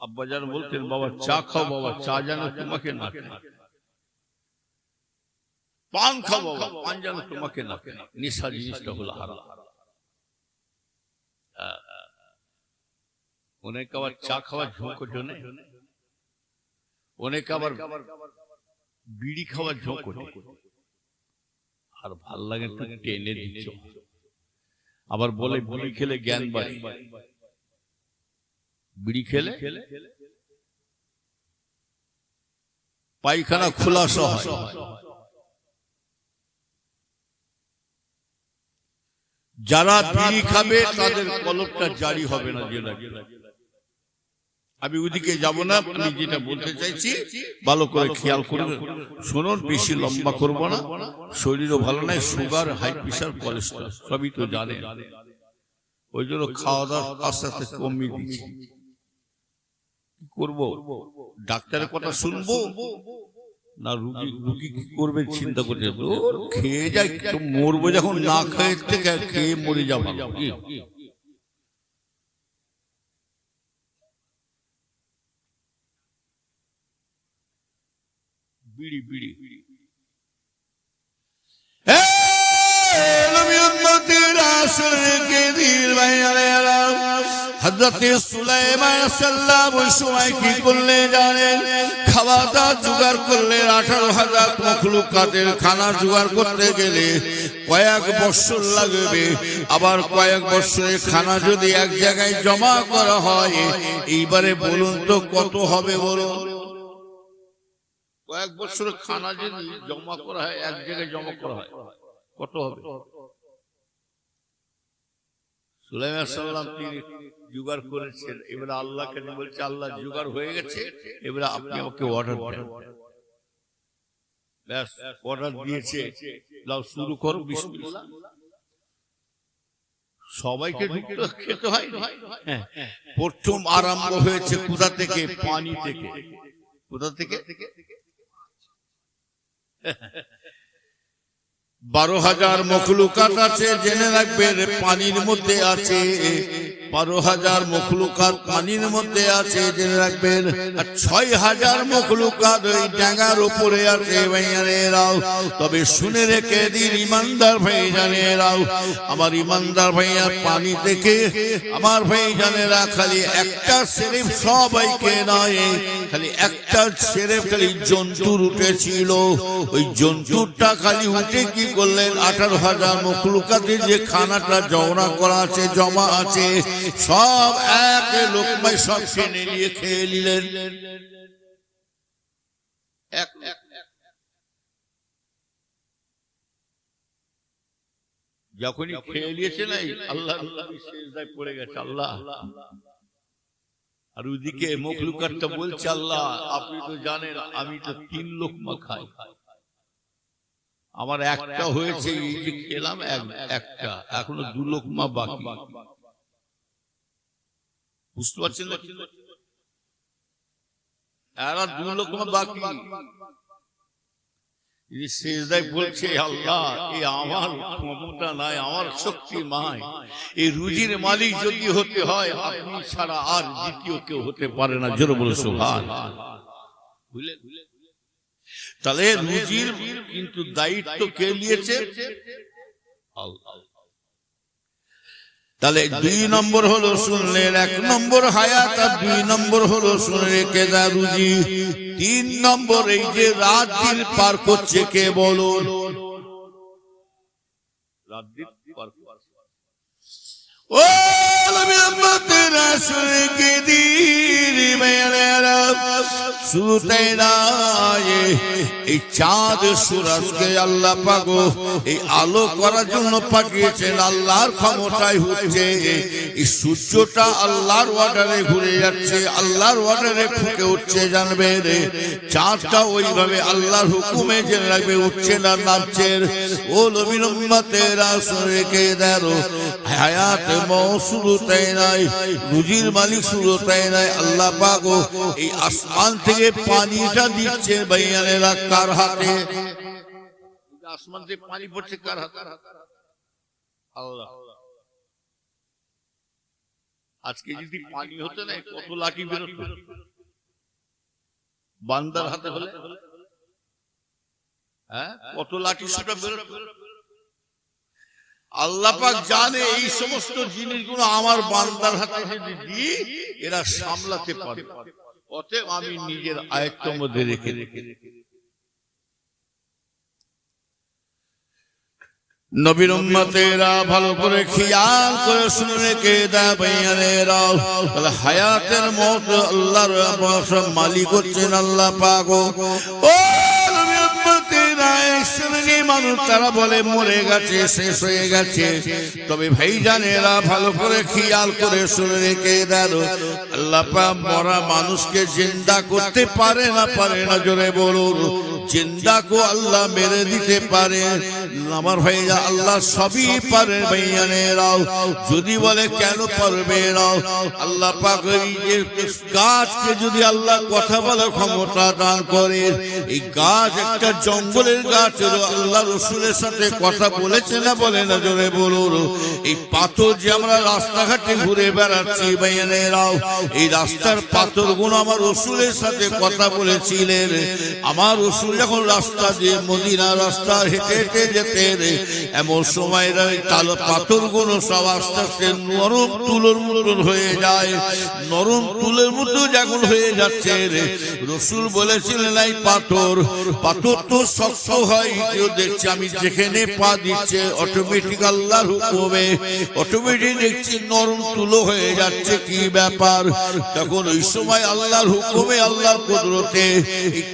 আব্বাজান বলতেন বাবা চা খাও, বাবা চা যেন তোমাকে না খায়, পান খাও বাবা পান যেন তোমাকে না খায়। নেশা জিনিসটা হলো হারাম। অনেক আবার চা খাওয়ার ঝোঁক ওঠে, অনেক আবার বিড়ি খাওয়ার ঝোঁক ওঠে, আর ভাল লাগে একটু টেনে দিচ্ছ। আবার বলে বিড়ি খেলে জ্ঞান বাড়ে, বিড়ি খেলে পায়খানা খোলাসা হয়। যারা বিড়ি খাবে তাদের কলবটা জারি হবে না। আমি ওইদিকে যাব না, আমি যেটা বলতে চাইছি ভালো করে খেয়াল করে শুনুন, বেশি লম্বা করব না, শরীরও ভালো নাই, সুগার, হাই প্রেশার, কোলেস্ট্রল সবই তো জানে। ওই জন্য খাওয়া দাওয়া আস্তে আস্তে কমিয়ে দিচ্ছি। করবো ডাক্তারের কথা শুনবো না রুগী কি করবে চিন্তা করছে, খেয়ে যাই মরবো, যখন না খেয়ে খেয়ে মরে যাবো। বিড়ি বিড়ি হযরত সুলাইমান সাল্লাল্লাহু আলাইহি ওয়াসাল্লাম ওই সময় কি করলেন জানেন? খাওয়া দাওয়া জোগাড় করলেন। 18,000 মখলুকাতের খানা জোগাড় করতে গেলে কয়েক বছর লাগবে। আবার কয়েক বছরের খানা যদি এক জায়গায় জমা করা হয়, এইবারে বলুন তো কত হবে বলুন? কয়েক বছরের খানা যদি জমা করা হয়, এক জায়গায় জমা করা হয়, কত হবে? সুলাইমান সাল্লাম তিনি জোগাড় করেছেন, এবারে আল্লাহকে বলছে আল্লাহ জোগাড় হয়ে গেছে, এবারে আপনি আমাকে অর্ডার দেন। ব্যাস অর্ডার দিয়েছে, লাও শুরু করো বিসমিল্লাহ। সবাইকে খেতে হয়। প্রথম আরম্ভ হয়েছে কোথা থেকে? পানি থেকে। কোথা থেকে? 12,000 মখলুকাত আছে, জেনে রাখবেন পানির মধ্যে আছে। 12,000 মখলুকাত পানির মধ্যে আছে, জেনে রাখবেন। আর 6,000 মখলুকাত ওই ডাঙার উপরে আছে ভাইয়ানেরাও। তবে শুনে রেখে দিন ইমানদার ভাইজানেরাও, আমার ইমানদার ভাইয়া, পানি থেকে আমার ভাইজানেরা খালি একটা সেরেফ সবাইকে নয়, খালি একটা সেরেফ খালি জন্তুর উঠেছিল। ওই জন্তুরটা খালি উঠে কি করলেন? 18,000 মখলুকাতের যে খানাটা জমা করা আছে, জমা আছে, সব এক লোকমায় সব টেনে নিয়ে খেয়ে নিলেন। যখনই খেয়ে নিয়েছে নাই, আল্লাহ সিজদায় পড়ে গেছে আল্লাহ। আর ওইদিকে মখলুকাতটা বলছে আল্লাহ আপনি তো জানেন আমি তো 3 লোকমা খাই, আমার একটা হয়েছে, এই যে খেলাম একটা, এখনো 2 লোকমা বাকি। বুঝতে পারছেন না? এরা 2 লোকমা বাকি। সিজদায় বলছে আল্লাহ এই আমার ক্ষমতা নাই, আমার শক্তি নাই, এই রুজির মালিক যদি হতে হয় আপনি ছাড়া আর দ্বিতীয় কেউ হতে পারে না। জোরে বলে সুবহানাল্লাহ। বুঝলেন? তাহলে রুজির কিন্তু দায়িত্ব কে নিয়েছে? আল্লাহ। তাহলে 2 নম্বর হলো শুনলেন, 1 নম্বর হায়াত, আর 2 নম্বর হলো শুনলে কেদা রুজি। 3 নম্বর এই যে রাত দিন পার করছে কে বলুন? রাত দিন পার করছে ও নবী উম্মতের আসরে কে দিন মেয়েরা শুরুতে না এই চাঁদ সূরজকে আল্লাহ পাক এই আলো করার জন্য পাঠিয়েছেন। আল্লাহর ক্ষমতায় হচ্ছে এই সূর্যটা আল্লাহর অর্ডারে ঘুরে যাচ্ছে, আল্লাহর অর্ডারে ফুটে উঠছে। জানবে রে চাঁদটা ওইভাবে আল্লাহর হুকুমে জেনে রাখবে উঠছে না নামছে। ও নবীর উম্মতের আসরে কে দারো হায়াত মৌসুলতে নাই, রুজির মালিক শুরুতে নাই আল্লাহ পাক এই আসমান থেকে পানিটা দিচ্ছে ভাইয়ানেরা কার হাতে? আসমান থেকে পানি পড়ছে কার হাতে? আল্লাহ। আজকে যদি পানি হতো না কত লাঠি বেরোত, বান্দার হাতে হলে কত লাঠি সেটা বেরোত। আল্লাহ পাক জানে এই সমস্ত জিনিসগুলো আমার বান্দার হাতে যদি দিই এরা সামলাতে পারে, অতএব আমি নিজের আয়ত্তের মধ্যে রেখে নবীর উম্মতেরা ভালো করে খেয়াল করে শুনে রেখে দেয় ভাইয়ানেরা, হায়াতের মত আল্লাহর মালিক হচ্ছেন আল্লাহ পাক। ও মানুষ তারা বলে মরে গেছে, শেষ হয়ে গেছে। তবে ভাইজানেরা ভালো করে খেয়াল করে শুনে রেখে দেন আল্লাহ পাক মরা মানুষকে জিন্দা করতে পারে না, পারে না? জোরে বলুন। জিন্দা কো আল্লাহ মেরে দিতে পারে আমার ভাইয়া, আল্লাহ সবই পারে ভাইয়ানেরাও। যদি বলে কেন পারবে না? আল্লাহ পাক এই গাছকে যদি আল্লাহ কথা বলার ক্ষমতা দান করে, এই গাছ একটা জঙ্গলের গাছ, আল্লাহ রসুলের সাথে কথা বলেছে না বলে না? জোরে বলুন। এই পাথর যে আমরা রাস্তাঘাটে ঘুরে বেড়াচ্ছি ভাইয়ানেরাও, এই রাস্তার পাথরগুলো আমার রসুলের সাথে কথা বলেছিলেন। আমার রসুল যখন রাস্তা দিয়ে মদিনা রাস্তা হেঁটে হেঁটে যেতেন, এমন সময় পাথরগুলো সব আস্তে আস্তে নরম তুলোর মতন হয়ে যায়। নরম তুলের মতো যখন হয়ে যাচ্ছে রসুল বলেছিলেন এই পাথর তো শক্ত হয়, কেউ দেখছে আমি যেখানে পা দিচ্ছে অটোমেটিক আল্লাহর হুকুমে অটোমেটিক দেখছি নরম তুলো হয়ে যাচ্ছে। কি ব্যাপার? তখন ওই সময় আল্লাহর হুকুমে আল্লাহর কুদরতে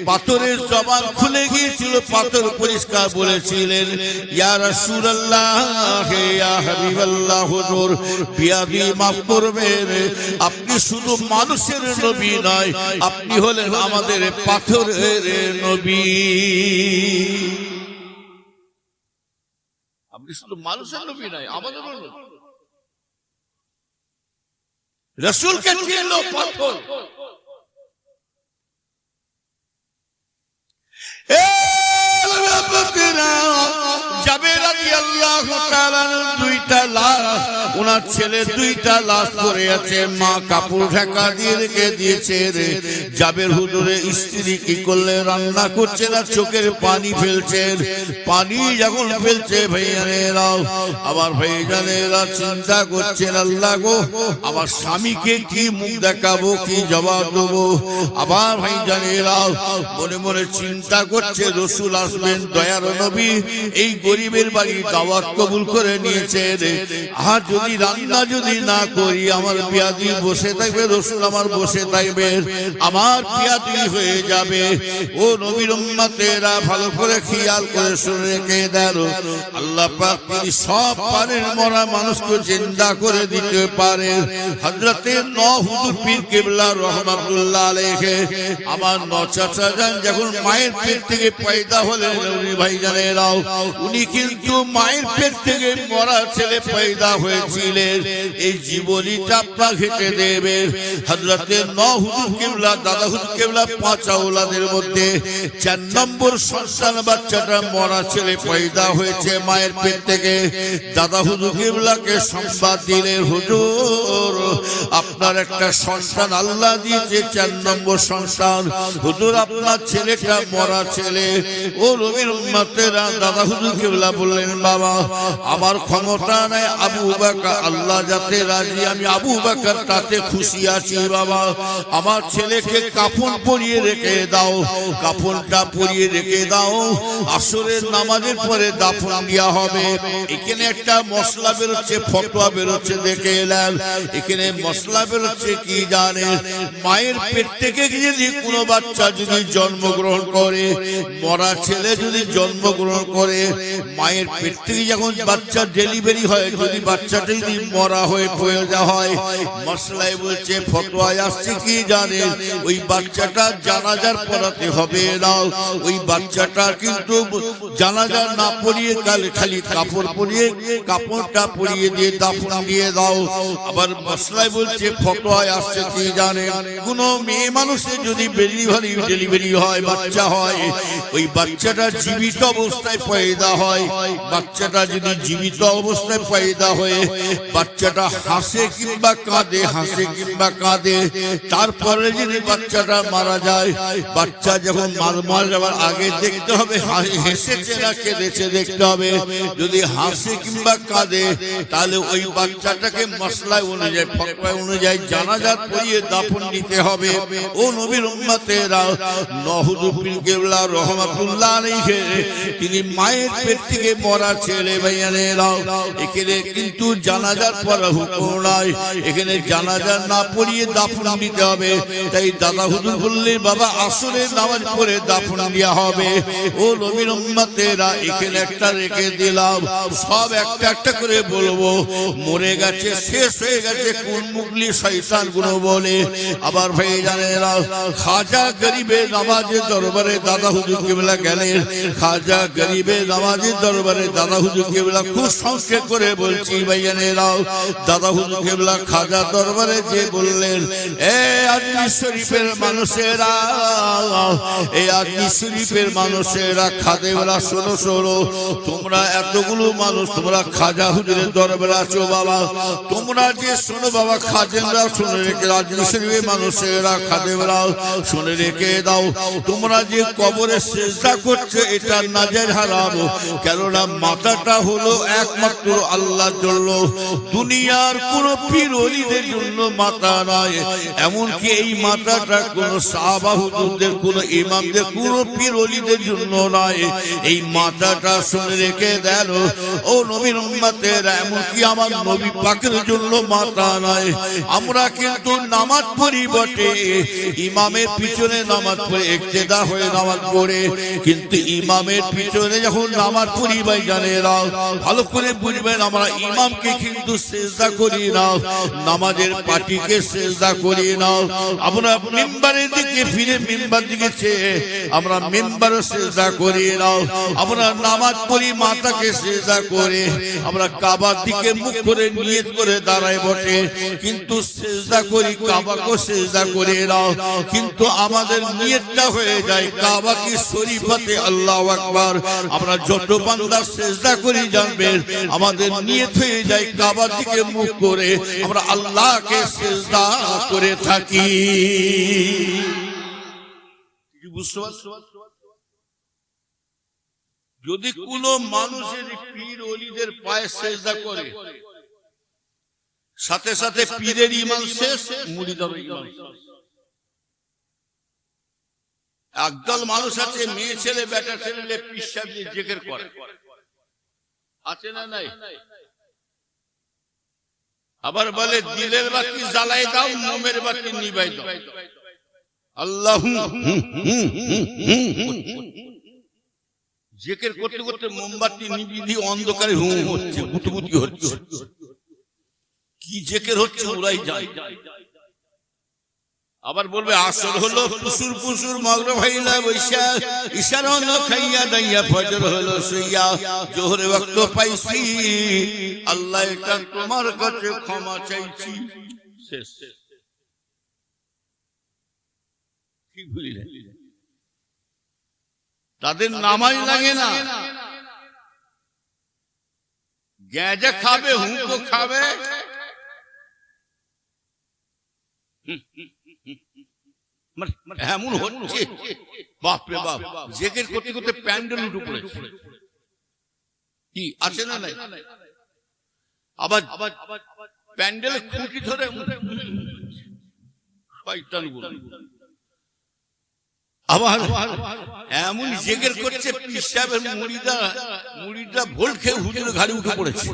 পাথরের জবান খুলে গিয়েছিল, পাথর পরিষ্কার বলেছিলেন ইয়া রাসূলুল্লাহ ইয়া হাবিবাল্লাহ হুজুর বিয়াদি মাফ করবেন, আপনি শুধু মানুষের নবী নয়, আপনি হলেন আমাদের পাথরের নবী। আপনি শুধু মানুষের নবী নয়, আমাদের নবী। রাসূলকে চিনলো পাথর। জাবের রাদিয়াল্লাহু তাআলা দুইটা লাশ, ওনার ছেলে দুইটা লাশ পড়ে আছে, মা কাপড় ঢাকা দিয়ে রেখে দিয়েছে। জাবের হুজুরের স্ত্রী কি করলে, রান্না করছে না, চোখের পানি ফেলছেন। পানি যখন ফেলছে ভাইজানেরা, আবার ভাইজানেরা চিন্তা করছেন, আল্লাহ গো আমার স্বামীকে কি মুখ দেখাবো, কি জবাব দেবো। আবার ভাইজানেরা মনে মনে চিন্তা করছে, রসুল আসবেন, দয়ার নবী এই গরিবের বাড়ি দাওয়াত কবুল করে নিয়েছেন, আর যদি রান্না যদি না করি আমার বিয়াদি বসে থাকবে, রসুল আমার বসে থাকবে, আমার বিয়াদি হয়ে যাবে। ও নবীর উম্মতেরা ভালো করে খেয়াল করে শুনে রেখে দেন, আল্লাহ পাক তিনি সব পারেন, মরা মানুষকে জিন্দা করে দিতে পারেন। হযরতে নূহ হুজুর পীর কিবলা রহমাতুল্লাহ আলাইহি আমার নূহ চাচা যান যখন মায়ের পেট থেকে পয়দা হলেন ভাইজানেরাও, উনি কিন্তু মায়ের পেট থেকে মরা ছেলে পয়দা হয়েছিলেন। এই জীবনীটা আপনার ঘেটে দেবে। হযরতে নূহ হুজুর কিবলা দাদা হুজুর কিবলা 5 আওলাদের মধ্যে 4 নম্বর সন্তান বাচ্চাটা মরা ছেলে পয়দা হয়েছে মায়ের পেট থেকে। দাদা হুজুর কিবলাকে সংবাদ দিলেন, হুজুর আপনার একটা সন্তান আল্লাহ দিয়েছে, 4 নম্বর সন্তান। হুজুর আপনার ছেলেটা মরা ছেলে। ও নবীর উম্মতেরা দাদা হুজুর কিবলা বললেন, বাবা আমার ক্ষমতা নাই, আবু বকর আল্লাহ যাতে রাজি, আমি আবু বকর তাতে খুশি আছি। বাবা আমার ছেলেকে কাফন পরিয়ে রেখে দাও, কাফনটা পরিয়ে রেখে দাও, আসরের নামাজের পরে দাফন দেওয়া হবে। এখানে একটা মশলা বেরোচ্ছে, ফতোয়া বেরোচ্ছে, দেখে এলেন। এখানে মশলা বেরোচ্ছে কি জানেন, মায়ের পেট থেকে যদি কোনো বাচ্চা যদি জন্মগ্রহণ করে, মরা ছেলে যদি জন্মগ্রহণ করে, মায়ের পেট থেকে যখন বাচ্চা ডেলিভারি হয়, যদি বাচ্চাটা যদি মরা হয়ে পয়দা হয়, মশলায় বলছে ফতোয়ায় আসছে কি জানেন, ওই বাচ্চাটা জানাজার পড়াতে হবে না। ওই বাচ্চাটা কিন্তু জানাজা না পড়িয়ে খালি কাপড় পরিয়ে, কাপড়টা পরিয়ে দিয়ে দাফন দিয়ে দাও। আবার মশলায় বলছে ফতোয়ায় আসছে কি জানেন, কোন মেয়ে মানুষের যদি ডেলিভারি হয়, বাচ্চা হয়, ওই বাচ্চাটা জীবিত অবস্থায় পয়দা হয়, বাচ্চাটা যদি জীবিত অবস্থায় পয়দা হয়ে বাচ্চাটা হাসে কিংবা কাঁদে, হাসে কিংবা কাঁদে, তারপরে যদি বাচ্চাটা মারা যায়, বাচ্চা যখন মারা যাওয়ার আগে দেখতে হবে হেসেছে না কেঁদেছে দেখতে হবে। যদি হাসে কিংবা কাঁদে তাহলে ওই বাচ্চাটাকে মশলায় অনুযায়ী, ফতোয়া অনুযায়ী জানাজাত পড়িয়ে দাফন দিতে হবে। ও নবীর উম্মতেরা, নূহ হুজুর পীর কিবলা রহমাতুল্লাহ আলাইহি তিনি মায়ের পেট থেকে মরা ছেলে ভাইয়ানেরা, এখানে কিন্তু জানাজার পড়া হুকুম নয়, এখানে জানাজা না পড়িয়ে দাফন দিতে হবে। তাই দাদা হুজুর বললেন, বাবা আসরের নামাজ পড়ে দাফন দেওয়া হবে। ও নবীর উম্মতেরা, এখানে একটা রেখে দিলাম, সব একটা একটা করে বলবো। মরে গেছে, শেষ হয়ে গেছে, কোন মুগলি শয়তান গুলো বলে। আবার ভাইজানেরা, খাজা গরিবে নামাজের দরবারে দাদা হুজুর কিবলা গেলেন। খাজা গরিবে নামাজের দরবারে দাদা হুজুর কিবলা খুব সংক্ষেপ করে বলছি ভাইজানেরা, দাদা হুজুর কিবলা খাজা দরবারে যে বললেন, এ আজমির শরীফের মানুষেরা, এই আজমির শরীফের মানুষেরা, খাদেমরা শোনো শোনো, তোমরা এতগুলো মানুষ তোমরা খাজা হুজুরের দরবারে আছো বাবা, তোমরা যে শোনো বাবা, খাদেমরা শুনে রেখে, আজমির শরীফের মানুষেরা, খাদেমরা শুনে রেখে দাও, তোমরা যে কবরে সিজদা করছো এটা নাজায়েজ হারাম। কেননা মাথাটা হলো একমাত্র আল্লাহর জন্য, দুনিয়ার কোন পীর ওলিদের জন্য মাথা নয়। এমনকি এমনকি এই মাথাটা কোন সাহাবা হুজুরদের, কোন ইমামদের, কোন পীর ওলিদের জন্য নয়। এই মাথাটা শুনে রেখে দেন ও নবীর উম্মতেরা, এমনকি আমার নবী পাকের জন্য মাথা নয়। আমরা কিন্তু নামাজ পড়ি বটে, ইমামের পিছনে নামাজ পড়ে ইক্তেদা হয়ে নামাজ পড়ে, কিন্তু ইমামের পিছনে যখন নামাজ পড়ি ভাই জানেরা ভালো করে বুঝবেন, আমরা ইমামকে কিন্তু সিজদা করি না, নামাজের পাটিকে সিজদা করি না। আমরা মিম্বারের দিকে ফিরে, মিম্বার দিকে চেয়ে আমরা মিম্বারে সিজদা করি না। আমরা নামাজ পড়ি মাথাকে সিজদা করে, আমরা কাবার দিকে মুখ করে নিয়ত করে দাঁড়ায় বটে, কিন্তু সিজদা করি কাবাকে সিজদা করে না। কিন্তু আমাদের নিয়তটা হয়ে যায় কাবা কি শরীফাতে আল্লাহু আকবার। আমরা যত বান্দা সিজদা করি জানবেন আমাদের নিয়ত হয়ে যায় কাবার দিকে মুখ করে আমরা আল্লাহকে সিজদা করে থাকি। বুঝতে পারছো? যদি কোন মানুষের পীর ওলিদের পায়ে সিজদা করে, সাথে সাথে পীরের ঈমান শেষ, মুরিদের ঈমান শেষ। একদল মানুষ আছে, মেয়ে ছেলে বেটা ছেলে পীর সাহেব দিয়ে জিকির করে, আছে না নাই? আবার বলে দিলের বাতি জ্বালাই দাও, মোমের বাতি নিভাই দাও। আল্লাহ জিকির করতে করতে মোমবাতি নিভিয়ে অন্ধকারে হুম হচ্ছে, গুটগুটি হচ্ছে। কি জিকির হচ্ছে ওরাই যায়। আবার বলবে আসর হলো পুসুর পুসুর, মাগরিব হইলা বৈশা, ইশার হলো খাইয়া দাইয়া, ফজর হলো শুইয়া, জোহরে ওয়াক্ত পাইছি, আল্লাহ এটা তোমার কাছে ক্ষমা চাইছি। শেষ। কি বুঝলে? তাদের নামাজ লাগে না, গ্যাজা খাবে, হুঁকো খাবে, এমন হচ্ছে বাপরে বাপ, জিকির করতে করতে প্যান্ডেল উঠে পড়েছে। কি আছে না নাই? আবার প্যান্ডেলে খুঁটি ধরে শয়তানগুলো আবার এমন জিকির করছে, পীর সাহেবের মুরিদরা ভোল খেয়ে হুজুরের ঘাড়ে উঠে পড়েছে।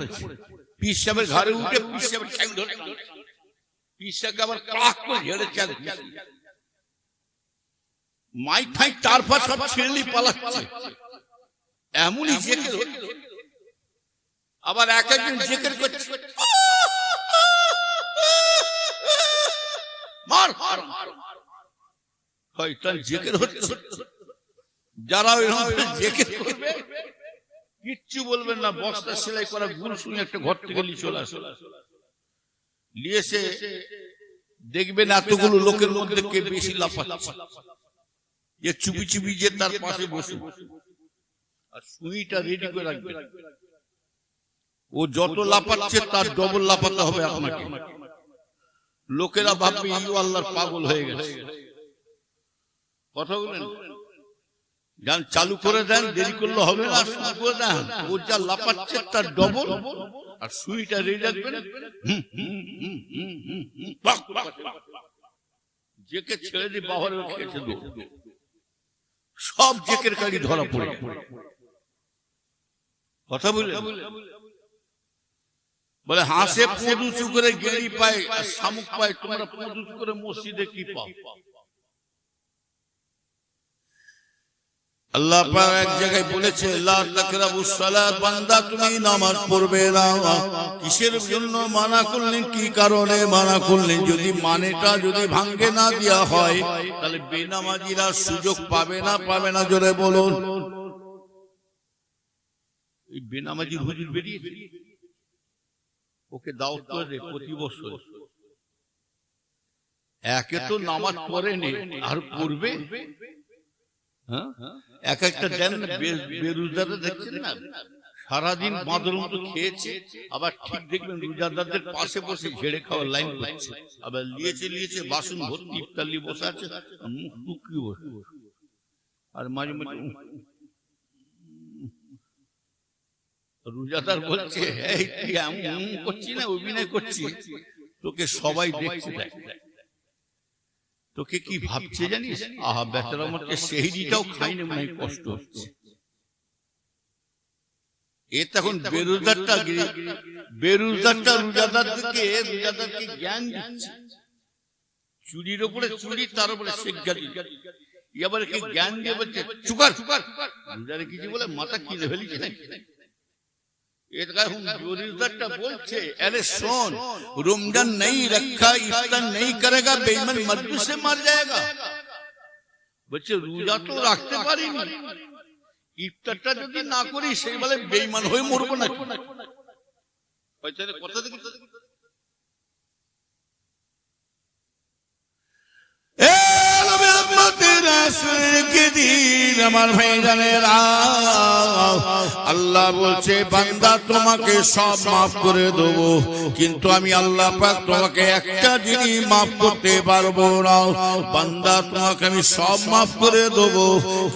পীর সাহেবের ঘাড়ে উঠে পীর সাহেবের ঠ্যাং ধরে, পীর সাহেবকে আবার কাক করে ঝেড়ে চাল, মাইক ফাইক তার পর সব ছেড়ে পালাচ্ছে। এমনই জিকির। আবার এক একজন জিকির করছে, মার শয়তান জিকির হচ্ছে। যারা জিকির করবে কিচ্ছু বলবেন না, বস্তা সেলাই করা গুল শুনে একটা ঘর থেকে নিয়ে চলে আসে, নিয়ে এসে দেখবেন এতগুলো লোকের মধ্যে কে বেশি লাফাচ্ছে। যে চুপি চুপি যে তার পাশে বসে আর সুইটা রেডি করে রাখবে, ও যত লাফাচ্ছে তার ডবল লাফাতে হবে আপনাকে। লোকেরা ভাববে ইউ আল্লাহর পাগল হয়ে গেছে। কথা বলেন, যান চালু করে দেন, দেরি করলে হবে না, শুরু করে দেন। ও যা লাফাচ্ছে তার ডবল, আর সুইটা রেডি রাখবেন। জেকে ছেড়ে দিয়ে বাহরে খেয়েছে, সব জেকের কালি ধরা পড়ে। কথা বলে হাসে পোদ উঁচু করে গেড়ি পায় আর শামুক পায়, তোমরা পোদ উঁচু করে মসজিদে কি পাও? আল্লাহ পাক এক জায়গায় বলেছে, লা তাকরাবুস সালাত, বান্দা তুমি নামাজ পড়বে না। কিসের জন্য মানা করলেন? কি কারণে মানা করলেন? যদি মানেটা যদি ভাঙ্গে না দেওয়া হয় তাহলে বেনামাজিরা সুযোগ পাবে না, জোরে বলুন। এই বেনামাজি হুজুর বেরিয়েছে, ওকে দাওয়াত করে প্রতি বছর। একে তো নামাজ পড়েনি আর পড়বে, এক একটা দেন বেরোজগাররা দেখছেন না, সারাদিন বাঁদর মতো খেয়েছে, আবার ঠিক দেখবেন রোজাদারদের পাশে বসে ঝেড়ে খাওয়ার লাইন করছে, আবার লিয়েছে বাসন ভর্তি ইফতার নিয়ে বসে আছে, মুখ টুকি বসে, আর মাঝে মাঝে রোজাদার বলছে, এই তুই এমন করছি না, অভিনয় করছি, তোকে সবাই দেখছে। তোকে কি ভাবছে জানিস? আহা বেচারা মধ্যে সেহরিটাও খাইনি, মনে হয় কষ্ট হচ্ছে। এ তখন বেরোজগারটা রোজাদারকে জ্ঞান দিচ্ছে। চুরির ওপরে চুরি, তার উপরে শিক্ষাদি, এবার কি জ্ঞান দিয়ে বলছে চুকার চুকার রোজারে কিছু বলে মাথা কিনে ফেলিছে নাকি? বলছে अरे सोन रमजान नहीं रखा, इफ्तार नहीं करेगा, बेईमान मजबूर से मर जाएगा। বলছে রোজা তো রাখতে পারিনি, ইফতারটা যদি না করি সেই বলে বেঈমান হয়ে মরবো নাকি? কথা দেখি আমার ভাইজানেরা, আল্লাহ বলছে বান্দা তোমাকে সব মাফ করে দেবো, কিন্তু আমি আল্লাহ পাক তোমাকে একটা জিনিস মাফ করতে পারবো না। বান্দা তোমাকে আমি সব মাফ করে দেবো,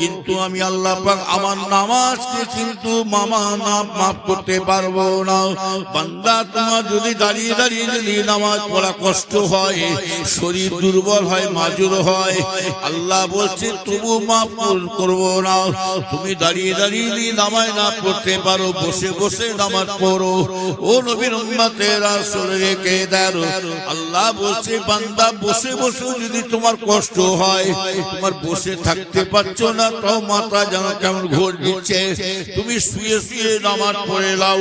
কিন্তু আমি আল্লাহ পাক আমার নামাজকে কিন্তু মাফ করতে পারবো না। বান্দা তোমার যদি দাঁড়িয়ে দাঁড়িয়ে যদি নামাজ পড়া কষ্ট হয়, শরীর দুর্বল হয়, মাজুর হয়, আল্লাহ বলছে তবু মাফ করবো না। তুমি দাঁড়িয়ে দাঁড়িয়ে নামাজ না পড়তে পারো, বসে বসে নামাজ পড়ো। ও নবীর উম্মতেরা শুনে রেখে দাও, আল্লাহ বলছে বান্দা বসে বসে যদি তোমার কষ্ট হয়, তোমার বসে থাকতে পারছো না, তাও মাথা যেন কেমন ঘোর দিচ্ছে, তুমি শুয়ে শুয়ে নামাজ পড়ে নাও।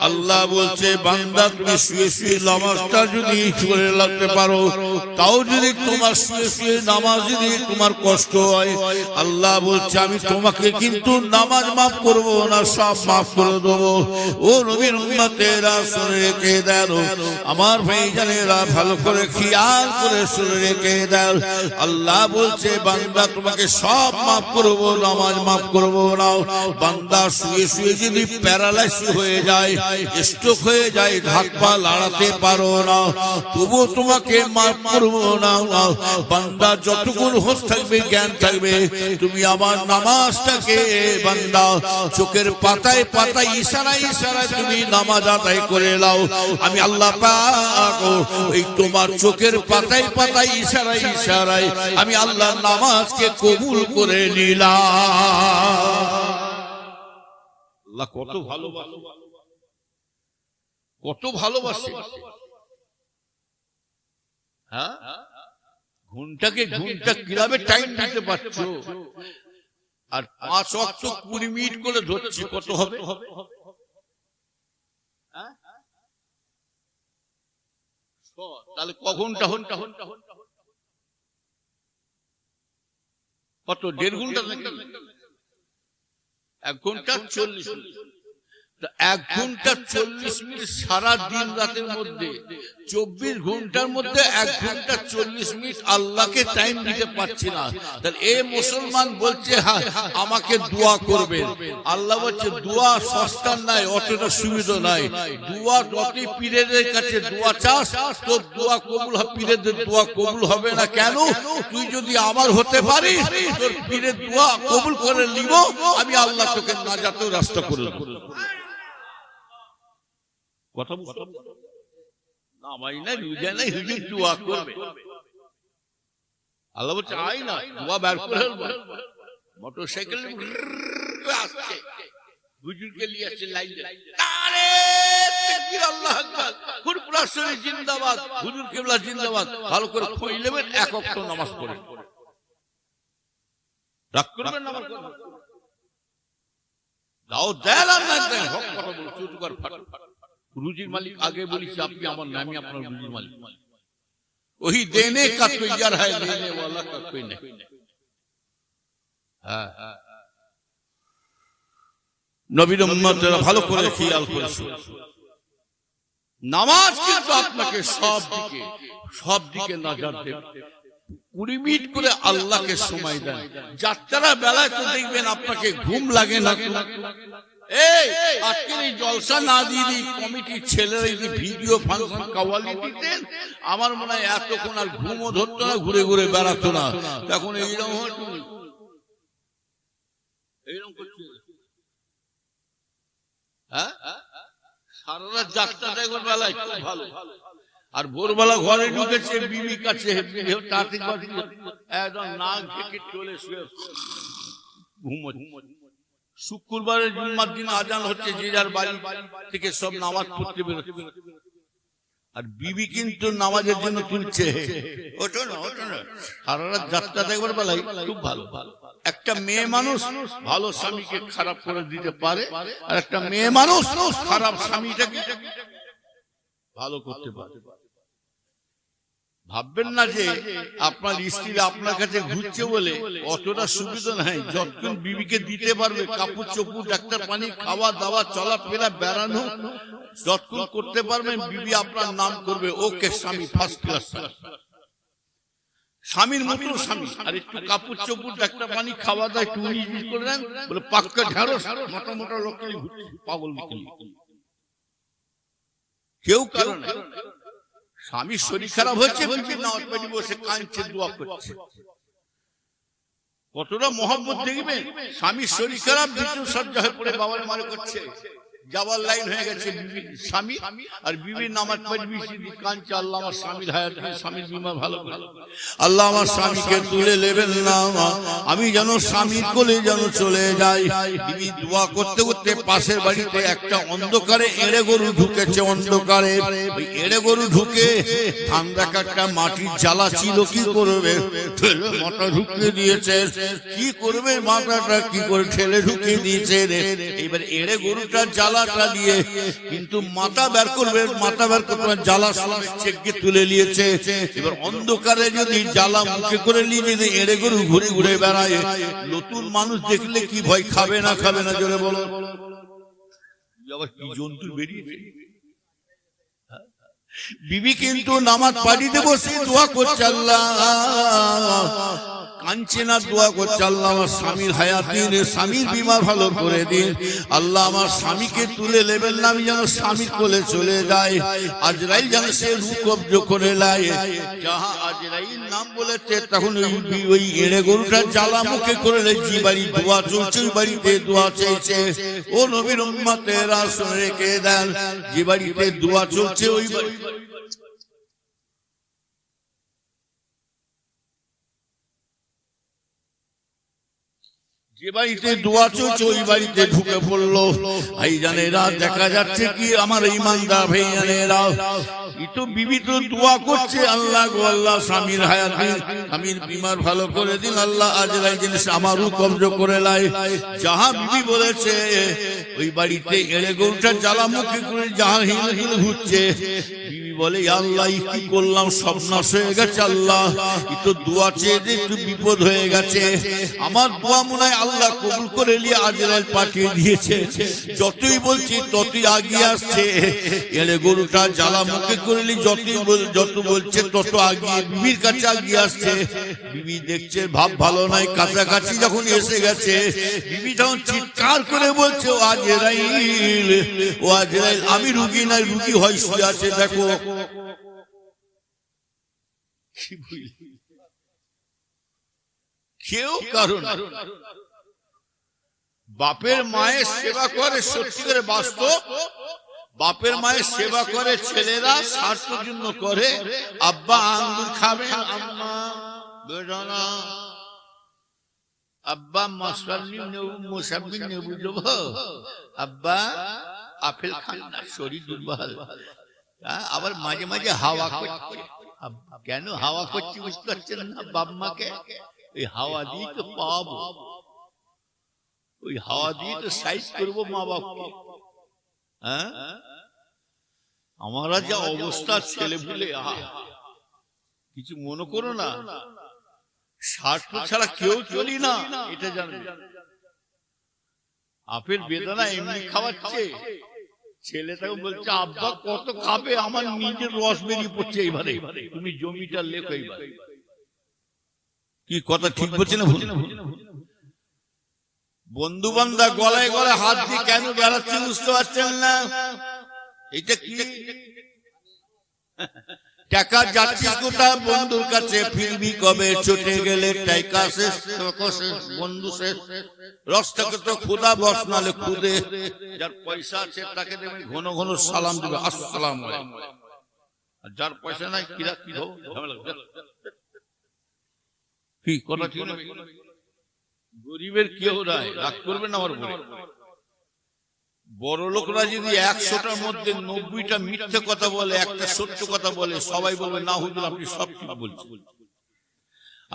আল্লাহ বলছে বান্দা তুমি শুয়ে শুয়ে নামাজটা যদি পড়ে লাগতে পারো, তাও যদি তোমার শুয়ে শুয়ে নামাজ যদি তোমার কষ্ট হয়, আল্লাহ বলছে আমি তোমাকে কিন্তু নামাজ মাফ করবো না, সব মাফ করে দেবো। ও নবীর উম্মতেরা শুনে রেখে দাও, আমার ভাইজানেরা ভালো করে খেয়াল করে শুনে রেখে দাও, আল্লাহ বলছে বান্দা তোমাকে সব মাফ করবো, নামাজ মাফ করবো না। বান্দা শুয়ে শুয়ে যদি প্যারালাইসিস হয়ে যায়, স্ট্রোক হয়ে যায়, হাত পা লাড়াতে পারো না, তবুও তোমাকে মাফ করবো না। বান্দা যতক্ষণ হোশ থাকবে, জ্ঞান থাকবে, তুমি আমার নামাজটাকে বান্দা চোখের পাতায় পাতায় ইশারায় ইশারায় তুমি নামাজ আদায় করে নাও। আমি আল্লাহ পাক এই তোমার চোখের পাতায় পাতায় ইশারায় ইশারায় আমি আল্লাহ নামাজকে কবুল করে নিলাম। আল্লাহ কত ভালোবাসে, কত ভালোবাসে। হ্যাঁ, ঘন্টাকে ঘন্টা কিভাবে টাইম দিতে পারছো, আর 5 ওয়াক্ত 20 মিনিট করে ধরছি, কত হবে? তাহলে ক ঘন্টা? কত? 1.5 ঘন্টা নাকি? 1 ঘন্টা 40 মিনিট। 1 ঘন্টা 40 মিনিট সারা দিন রাতের মধ্যে 24 ঘন্টার মধ্যে 1 ঘন্টা 40 মিনিট আল্লাহকে টাইম দিতে পারছি না। তাহলে এই মুসলমান বলছে হ্যাঁ আমাকে দোয়া করবেন, আল্লাহ বলছে দোয়া সস্তা নাই, অতটা সুবিধা নাই। দোয়া যত পীরের কাছে দোয়া চাস, তোর দোয়া কবুল হবে, পীরের দোয়া কবুল হবে না। কেন? তুই যদি আমার হতে পারিস, তোর পীরের দোয়া কবুল করে নিব, আমি আল্লাহ তোকে নাজাতের রাস্তা করে দেব। কথা নামাই না, রোজা নাই, হুজুর দোয়া করবে। আল্লাহ বলছে আই না, দোয়া বের করে মোটরসাইকেল আসছে, হুজুরকে নিয়ে আসছে লাইনে, আরে তাকবীর, আল্লাহু আকবার, ফুরফুরা শরীফ জিন্দাবাদ, হুজুর কিবলা জিন্দাবাদ। ভালো করে খই নেবেন, 1 ওয়াক্ত নামাজ পড়েন, রাগ করবেন না, আমার কথা দাও দেন আর না দেন, হক কথা বল, চুটকার ফাট। রুজির মালিক আগে বলিস, আপনি আমার নাম, আমি আপনার রুজির মালিক। ওহি দেনে কা তৈয়ার है, लेने वाला का कोई नहीं। হ্যাঁ, নবীর উম্মতরা ভালো করে খেয়াল করে শুনুন, নামাজ কিন্তু আপনাকে সব দিকে নজর দেবে। 20 মিনিট করে আল্লাহকে সময় দেন। যাত্রা বেলায় তো দেখবেন আপনাকে ঘুম লাগে না। এই আজকের এই জলসা না দিয়ে কমিটির ছেলেরা যদি ভিডিও ফাংশন কাওয়ালি দিতেন, আমার মনে হয় এতক্ষণ আর ঘুমও ধরতো না, ঘুরে ঘুরে বেড়াতো না। তখন এইরকম হতো, এইরকম করছে। হ্যাঁ, সারা রাত যাত্রা দেখবেন বেলায় খুব ভালো, আর ভোরবেলা ঘরে ঢুকেছে বিবি কাছে একদম নাক ঢেকে চলে শুয়ে ঘুমোচ্ছে। শুক্রবারের জুম্মার দিন আজান হচ্ছে, যে যার বাড়ি থেকে সব নামাজ পড়তে বেরোচ্ছে, আর বিবি কিন্তু নামাজের জন্য তুলছে, ওঠো না ওঠো না, সারা রাত যাত্রা দেখবার বেলায় খুব ভালো। একটা মেয়ে মানুষ ভালো স্বামীকে খারাপ করে দিতে পারে, আর একটা মেয়ে মানুষ খারাপ স্বামীটাকে ভালো করতে পারে। ভাববেন না যে আপনার স্ত্রী আপনার কাছে ঘুরছে বলে অতটা সুবিধা নাই। যতক্ষণ বিবিকে দিতে পারবে কাপড় চোপড় ডাক্তার পানি খাওয়া দাওয়া চলাফেরা বেড়ানো যতক্ষণ করতে পারবেন, বিবি আপনার নাম করবে ওকে স্বামী ফার্স্ট ক্লাস, স্বামীর মতো স্বামী। আর একটু কাপড় চোপড় ডাক্তার পানি খাওয়া দাওয়া একটু করে দেন বলে পাক্কা ঢেঁড়স মোটা মোটা লোক পাগল কেউ কারণ স্বামীর শরীর খারাপ হচ্ছে বসে কাঁদছে দোয়া করছে। কতটা মহব্বত দেখবেন, স্বামীর শরীর খারাপ বিছু সজ্জা হয়ে পড়ে বাবার মারে করছে, যাওয়ার লাইন হয়ে গেছে স্বামী, আর বিবির নামাজ পড়বি কাঁদছে আল্লাহ আমার স্বামীর হায়াত স্বামীর বিমা ভালো করে, আল্লাহ আমার স্বামীকে তুলে নেবেন না, আমি যেন স্বামীর কোলে যেন চলে যাই। বিবি দোয়া করতে করতে পাশের বাড়িতে একটা অন্ধকারে এড়ে গরু ঢুকেছে, অন্ধকারে ওই এড়ে গরু ঢুকে ধান রাখা একটা মাটির জ্বালা ছিল, কি করবে মাথা ঢুকিয়ে দিয়েছে, কি করবে মাথাটা কি করে ঠেলে ঢুকিয়ে দিয়েছে। এবার এড়ে গরুটা জ্বালা দিয়ে কিন্তু মাথা বের করবে, মাথা বের করবে জ্বালা চেককে তুলে নিয়েছে। এবার অন্ধকারে যদি জ্বালা মুখে করে নিয়ে যদি এড়ে গরু ঘুরে ঘুরে বেড়ায়, নতুন মানুষ দেখলে কি ভয় খাবে না খাবে না জোরে বলো। আবার কি জন্তু বেরিয়েছে। বিবি কিন্তু নামাজ পাড়িতে বসে দোয়া করছে, আল্লাহ কাঁদছে না, দোয়া করছে আল্লাহ আমার স্বামীর হায়াত দিন, স্বামীর বিমা ভালো করে দিন, আল্লাহ আমার স্বামীকে তুলে নেবেন না, আমি যেন স্বামীর কোলে চলে যাই, আজরাইল যেন সে রূহ কব্জ করে নেয়। যাহা আজরাইল নাম বলেছে তখন ওই এড়ে গরুটা জ্বালা মুখে করে যে বাড়ি দোয়া চলছে ওই বাড়িতে দোয়া চাইছে। ও নবীর উম্মতেরা শুনে রেখে দেন, যে বাড়িতে দোয়া চলছে ওই বাড়ি যে বাড়িতে দোয়া চলছে ওই বাড়িতে ঢুকে পড়লো। ভাইজানেরা দেখা যাচ্ছে কি আমার ইমানদার ভাইজানেরা, তো বিবি তো দোয়া করছে আল্লাহ গো আল্লাহ স্বামীর হায়াত দিন, স্বামীর বিমার ভালো করে দিন, আল্লাহ আজরাইল জিনিস আমারও কবজ করে লাই। যাহা বিবি বলেছে ওই বাড়িতে এড়ে গরুটা জ্বালামুখী করে যাহা হিল হিল ঘুরছে, বিবি বলে আল্লাহ কি করলাম, সর্বনাশ হয়ে গেছে, আল্লাহ ই তো দোয়া চেয়ে যে একটু বিপদ হয়ে গেছে, আমার দোয়া মনে হয় আল্লাহ কবুল করে নিয়ে আজরাইল পাঠিয়ে দিয়েছে। যতই বলছি ততই আগিয়ে আসছে, এড়ে গরুটা জ্বালামুখী করলি যত বলছে তত আগিয়ে বিবির কাছে আগিয়ে আসছে। বিবি দেখছে ভাব ভালো নাই, কাছাকাছি যখন এসে গেছে বিবি যখন চিৎকার করে বলছে ও আজরাইল, ও আজরাইল আমি রুগী নাই, রুগী হয় শুয়ে আছে দেখো। কেউ কারণ বাপের মায়ের সেবা করে, সত্যি করে বাস্তব বাপের মায়ের সেবা করে ছেলেরা স্বার্থের জন্য করে। আব্বা আঙ্গুর খাবেন, আম্মা বেদানা, আব্বা মশাল্লি নেবু মোসাম্বি নেবু দেব, আব্বা আপেল খান না শরীর দুর্বল। আবার মাঝে মাঝে হাওয়া করছে, কেন হাওয়া করছি বুঝতে পারছেন না বাপ মাকে? ওই হাওয়া দিয়ে তো পাবো, ওই হাওয়া দিয়ে তো সাইজ করবো মা বাপকে। আমরা যা অবস্থা ছেলে বলে কিছু মনে করো না, স্বার্থ ছাড়া কেউ চলি না, এটা জানবে। আপেল বেদানা এমনি খাওয়াচ্ছে, ছেলেটাকে বলছে আব্বা কত খাবে, আমার নিজের রস বেরিয়ে পড়ছে, এইবারে তুমি জমিটা লেখো। এইবার কি কথা ঠিক বলছে না ভুল? বন্ধু বান্ধব গলায় গলায় হাত দিয়ে কেন বেড়াচ্ছে বুঝতে পারছেন না? এটা কি টাকা যাচ্ছিস কোথা বন্ধুর কাছে, ফিরবি কবে? চটে গেলে টাকা শেষ, বন্ধু শেষ, রসটাকে তো খুদা বস নালে খুদে। যার পয়সা আছে তাকে দেবে ঘন ঘন সালাম দেবে, আসসালাম আলাইকুম। আর যার পয়সা নাই কি ঝামেলা কি কথা ঠিক না? গরিবের কেউ নাই, রাগ করবেন আমার উপরে। বড় লোকরা যদি 100টার মধ্যে 90টা মিথ্যে কথা বলে, একটা সত্য কথা বলে, সবাই বলবে না হুজুর আপনি সব ঠিক বলছেন।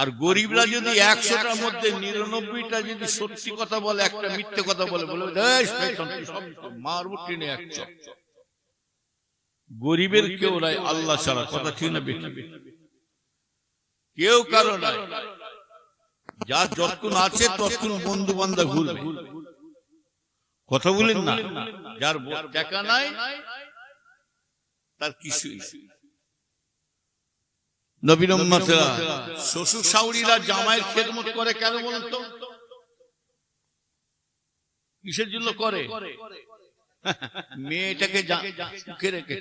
আর গরিবরা যদি 100টার মধ্যে 99টা যদি সত্যি কথা বলে, একটা মিথ্যে কথা বলে, বলবে মারবো টেনে এক চপ। গরিবের কেউ নাই আল্লাহ ছাড়া, কথা ঠিক না? কেউ কারো নাই। যার যতক্ষণ আছে ততক্ষণ বন্ধু বান্ধব ঘুরবে, কথা বলেন না। যার টাকা নাই তার কিছুই। নবীর উম্মতেরা, শ্বশুর শাশুড়িরা জামাইয়ের খেদমত করে কেন বলেন তো? কিসের জন্য করে? মেয়েটাকে সুখে রেখে,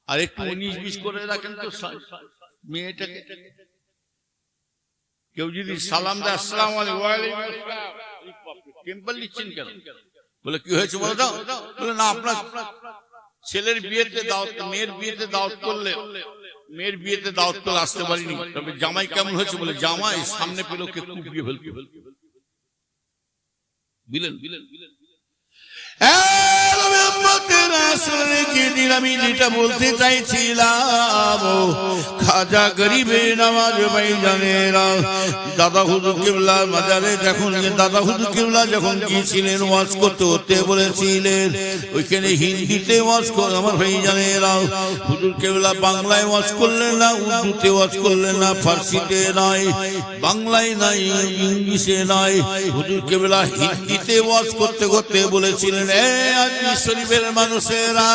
আর একটু 19-20 করে রাখেন তো মেয়েটাকে। কেউ যদি সালাম দেয় আসসালামু আলাইকুম, টেম্পল দিচ্ছেন কেন? বলে কি হয়েছে বলে দাও। বলে না, আপনার ছেলের বিয়েতে দাওয়াত, মেয়ের বিয়েতে দাওয়াত করলে, মেয়ের বিয়েতে দাওয়াত করলে আসতে পারিনি, তবে জামাই কেমন হয়েছে? বলে জামাই সামনে পেল কে কুপিয়ে ফেলবে। Villain villain villain. আমি যেটা বলতে চাইছিলাম, খাজা গরিবে নওয়াজ ভাইজানেরা, দাদা হুজুর কিবলা মাজারে যখন দাদা হুজুর কিবলা যখন গিয়েছিলেন ওয়াজ করতে বলেছিলেন, ওইখানে হিন্দিতে ওয়াজ করে আমার ভাইজানেরা। হুজুর কিবলা বাংলায় ওয়াজ করলেন না, উর্দুতে ওয়াজ করলেন না, ফার্সিতে নাই, বাংলায় নাই, ইংলিশে নাই। হুজুর কিবলা হিন্দিতে ওয়াজ করতে বলেছিলেন, শরীফের মানুষেরা,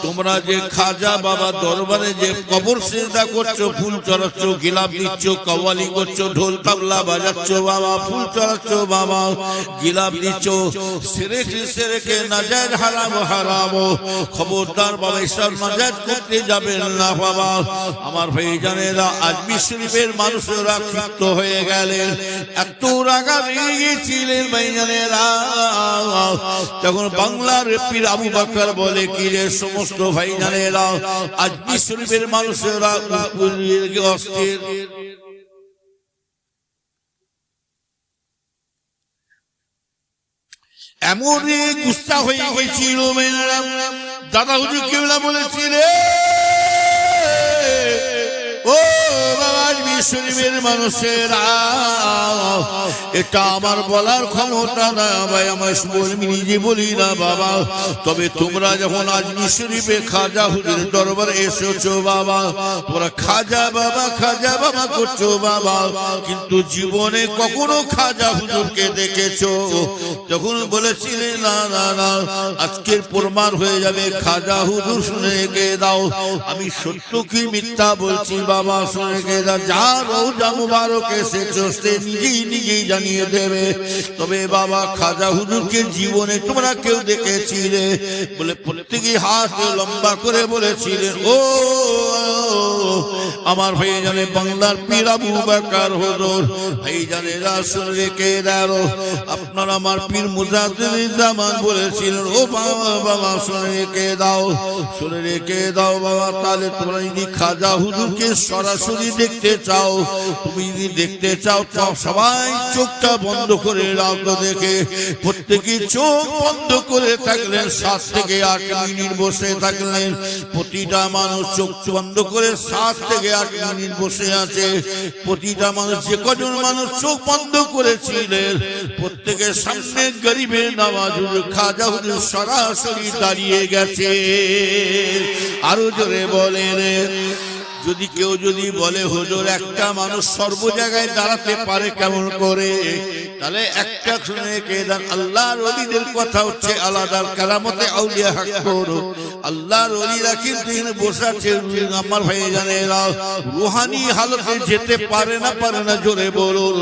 তোমরা যে খাজা বাবা দরবারে যে কবর সিজদা করছো, ফুল চড়াচ্ছ, গিলাপ দিচ্ছ, কওয়ালি করছো, ঢোল তাবলা বাজাচ্ছ বাবা, ফুল চড়াচ্ছ বাবা, গিলাপ দিচ্ছ, শিরকে নাজায়েজ হারাম, খবরদার বাবা এসব নাজায়েজ করতে যাবেন না বাবা। আমার ভাইজানেরা, আজমির শরীফের মানুষেরা ক্ষিপ্ত হয়ে গেলেন, এত রাগান্বিত গিয়েছিলেন ভাইজানেরা। তখন বাংলার পীর আবু বকর বলে, কি রে সমস্ত ভাইজানেরা, আজমির শরীফের মানুষেরা অস্থির। এমন গুস্সা হয়ে গেছিল দাদা হুজুর কেবলা বলেছিলেন, ও বাবা আজমির শরীফের মানুষেরা, এটা আমার বলার ক্ষমতা না ভাই, আমার নিজে বলি না বাবা। তবে তোমরা যখন আজমির শরীফে খাজা হুজুর দরবারে এসেছো বাবা, তোমরা খাজা বাবা করছো বাবা, কিন্তু জীবনে কখনো খাজা হুজুরকে দেখেছো? যখন বলেছিলেন না না না, আজকের প্রমাণ হয়ে যাবে, খাজা হুজুর শুনে রেখে দাও, আমি সত্য কি মিথ্যা বলছি বাবা, শুনে রেখে দাও। যা রওজা মুবারক এসেছো সে নিজেই জানিয়ে দেবে। তবে বাবা খাজা হুজুরকে জীবনে তোমরা কেউ দেখেছিলে? বলে প্রত্যেকে হাত লম্বা করে বলেছিলেন, ও আমার ভাই জানে বাংলার পীর আবু বকর হুজুর। ভাই জানে রাসূল রেখে দাও, আপনার আমার পীর মুজাদ্দিদ জামান বলেছিলেন, ও বাবা শুনে রেখে দাও বাবা। তাহলে তোমরা যদি খাজা হুজুরকে সরাসরি দেখতে চাও, তুমি যদি দেখতে চাও, সবাই চোখটা বন্ধ করে রাখো। দেখে প্রত্যেকে চোখ বন্ধ করে থাকলেন, 7 থেকে 8 মিনিট বসে থাকলেন। প্রতিটা মানুষ চোখ বন্ধ করে 7 থেকে 8 মিনিট বসে আছে। প্রতিটা মানুষ, যে কজন মানুষ চোখ বন্ধ করেছিলেন, প্রত্যেকের সামনে গরিবে নওয়াজ খাজা হুজুর সরাসরি দাঁড়িয়ে গেছে। আরো জোরে বলেন, যদি কেউ যদি বলে হুজুর একটা মানুষ সর্ব জায়গায় দাঁড়াতে পারে কেমন করে, তাহলে একটা শুনে কে দেন, আল্লাহর ওলিদের কথা হচ্ছে আলাদা। কারামতে আউলিয়া হক করো, আল্লাহর ওলিরা কিন্তু বসে আছে। আমার ভাই জানেরা, রুহানি হালতে যেতে পারে না, জোরে বলুন